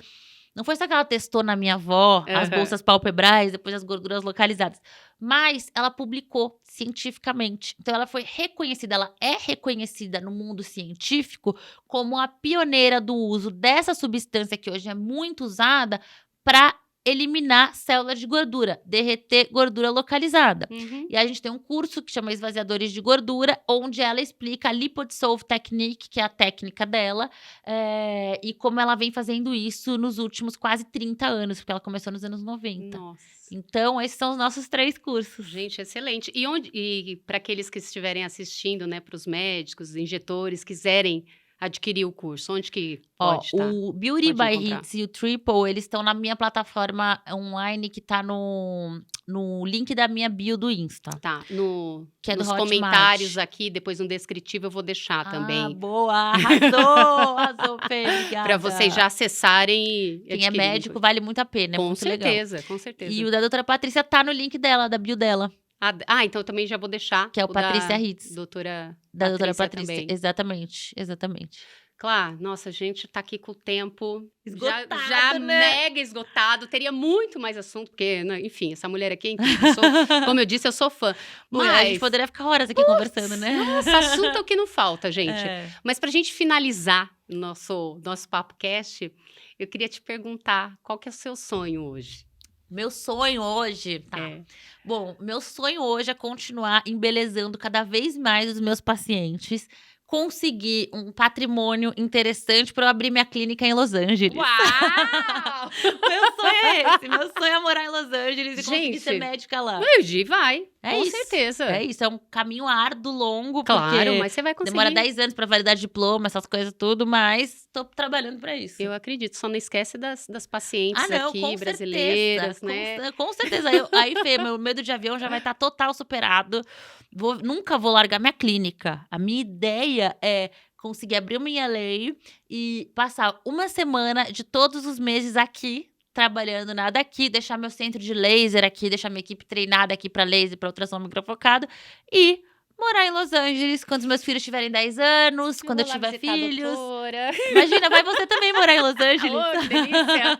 Não foi só que ela testou na minha avó as Aham. bolsas palpebrais, depois as gorduras localizadas. Mas ela publicou cientificamente. Então, ela foi reconhecida, ela é reconhecida no mundo científico como a pioneira do uso dessa substância que hoje é muito usada para eliminar células de gordura, derreter gordura localizada. Uhum. E a gente tem um curso que chama Esvaziadores de Gordura, onde ela explica a Lipodissolve Technique, que é a técnica dela, e como ela vem fazendo isso nos últimos quase 30 anos, porque ela começou nos anos 90. Nossa. Então, esses são os nossos 3 cursos. Gente, excelente. E para aqueles que estiverem assistindo, né, para os médicos, injetores, quiserem adquirir o curso, onde que Ó, pode estar? o Beauty Pode by encontrar. Hits e o Triple, eles estão na minha plataforma online que tá no link da minha bio do Insta. Tá, Que é do nos Hotmart. comentários aqui, depois no descritivo eu vou deixar Ah, também. boa! Arrasou, Fê, obrigada. Para vocês já acessarem e Quem é adquirirem o médico curso. vale muito a pena, é Com muito legal. certeza, com certeza. E o da doutora Patrícia tá no link dela, da bio dela, Então eu também já vou deixar. que é o da Patrícia Hits. doutora Da doutora Patrícia. também. Exatamente. Claro, nossa, a gente tá aqui com o tempo Esgotado, já né? mega esgotado. Teria muito mais assunto, porque, né, enfim, essa mulher aqui é incrível. Como eu disse, eu sou fã. Mas a gente poderia ficar horas aqui conversando, né? Nossa, assunto é o que não falta, gente. É. Mas pra gente finalizar nosso Papo Cast, eu queria te perguntar qual que é o seu sonho hoje? Meu sonho hoje, tá. É. Bom, meu sonho hoje é continuar embelezando cada vez mais os meus pacientes, conseguir um patrimônio interessante para eu abrir minha clínica em Los Angeles. Uau! Meu sonho é esse. Meu sonho é morar em Los Angeles e conseguir Gente, ser médica lá. O Gi vai, É com isso. certeza. É isso, é um caminho árduo, longo, Claro, porque mas você vai conseguir. demora 10 anos para validar diploma, essas coisas tudo, mas tô trabalhando para isso. Eu acredito, só não esquece das pacientes não, aqui, com brasileiras, certeza, né? Com certeza. Aí, Fê, meu medo de avião já vai estar total superado. Nunca vou largar minha clínica. A minha ideia é conseguir abrir uma LA e passar uma semana de todos os meses aqui, trabalhando nada aqui, deixar meu centro de laser aqui, deixar minha equipe treinada aqui para laser, para ultrassom microfocado e morar em Los Angeles quando os meus filhos tiverem 10 anos, quando eu vou lá tiver visitar a filhos. doutora. Imagina, vai você também morar em Los Angeles. Oh, que delícia!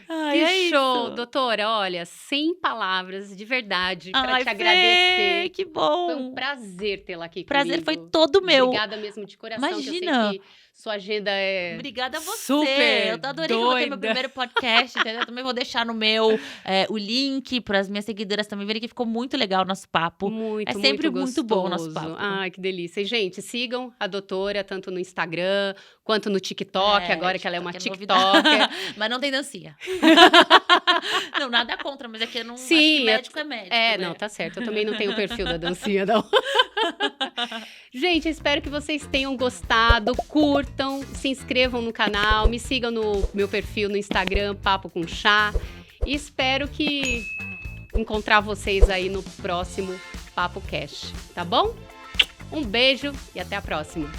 Ai, Que é show, isso. doutora. Olha, sem palavras, de verdade, para Ai, te Fê, agradecer. que bom. Foi um prazer tê-la aqui Prazer comigo. foi todo meu. Obrigada mesmo de coração, que eu Imagina. sei que sua agenda é Obrigada a você. super Eu adorei que eu vou ter meu doida. primeiro podcast, entendeu? Eu também vou deixar no meu o link para as minhas seguidoras também verem que ficou muito legal o nosso papo. Muito, É sempre muito bom o nosso gostoso. papo. Ai, que delícia. E, gente, sigam a doutora tanto no Instagram quanto no TikTok, agora que ela é uma TikTok TikToker. Mas não tem dancinha. Não, nada contra, mas é que eu não acho Sim, que médico é médico. É, né? não, tá certo. Eu também não tenho o perfil da dancinha, não. Gente, espero que vocês tenham gostado. Curtam, se inscrevam no canal, me sigam no meu perfil no Instagram, Papo com Chá. E espero que encontrar vocês aí no próximo Papo Cash, tá bom? Um beijo e até a próxima.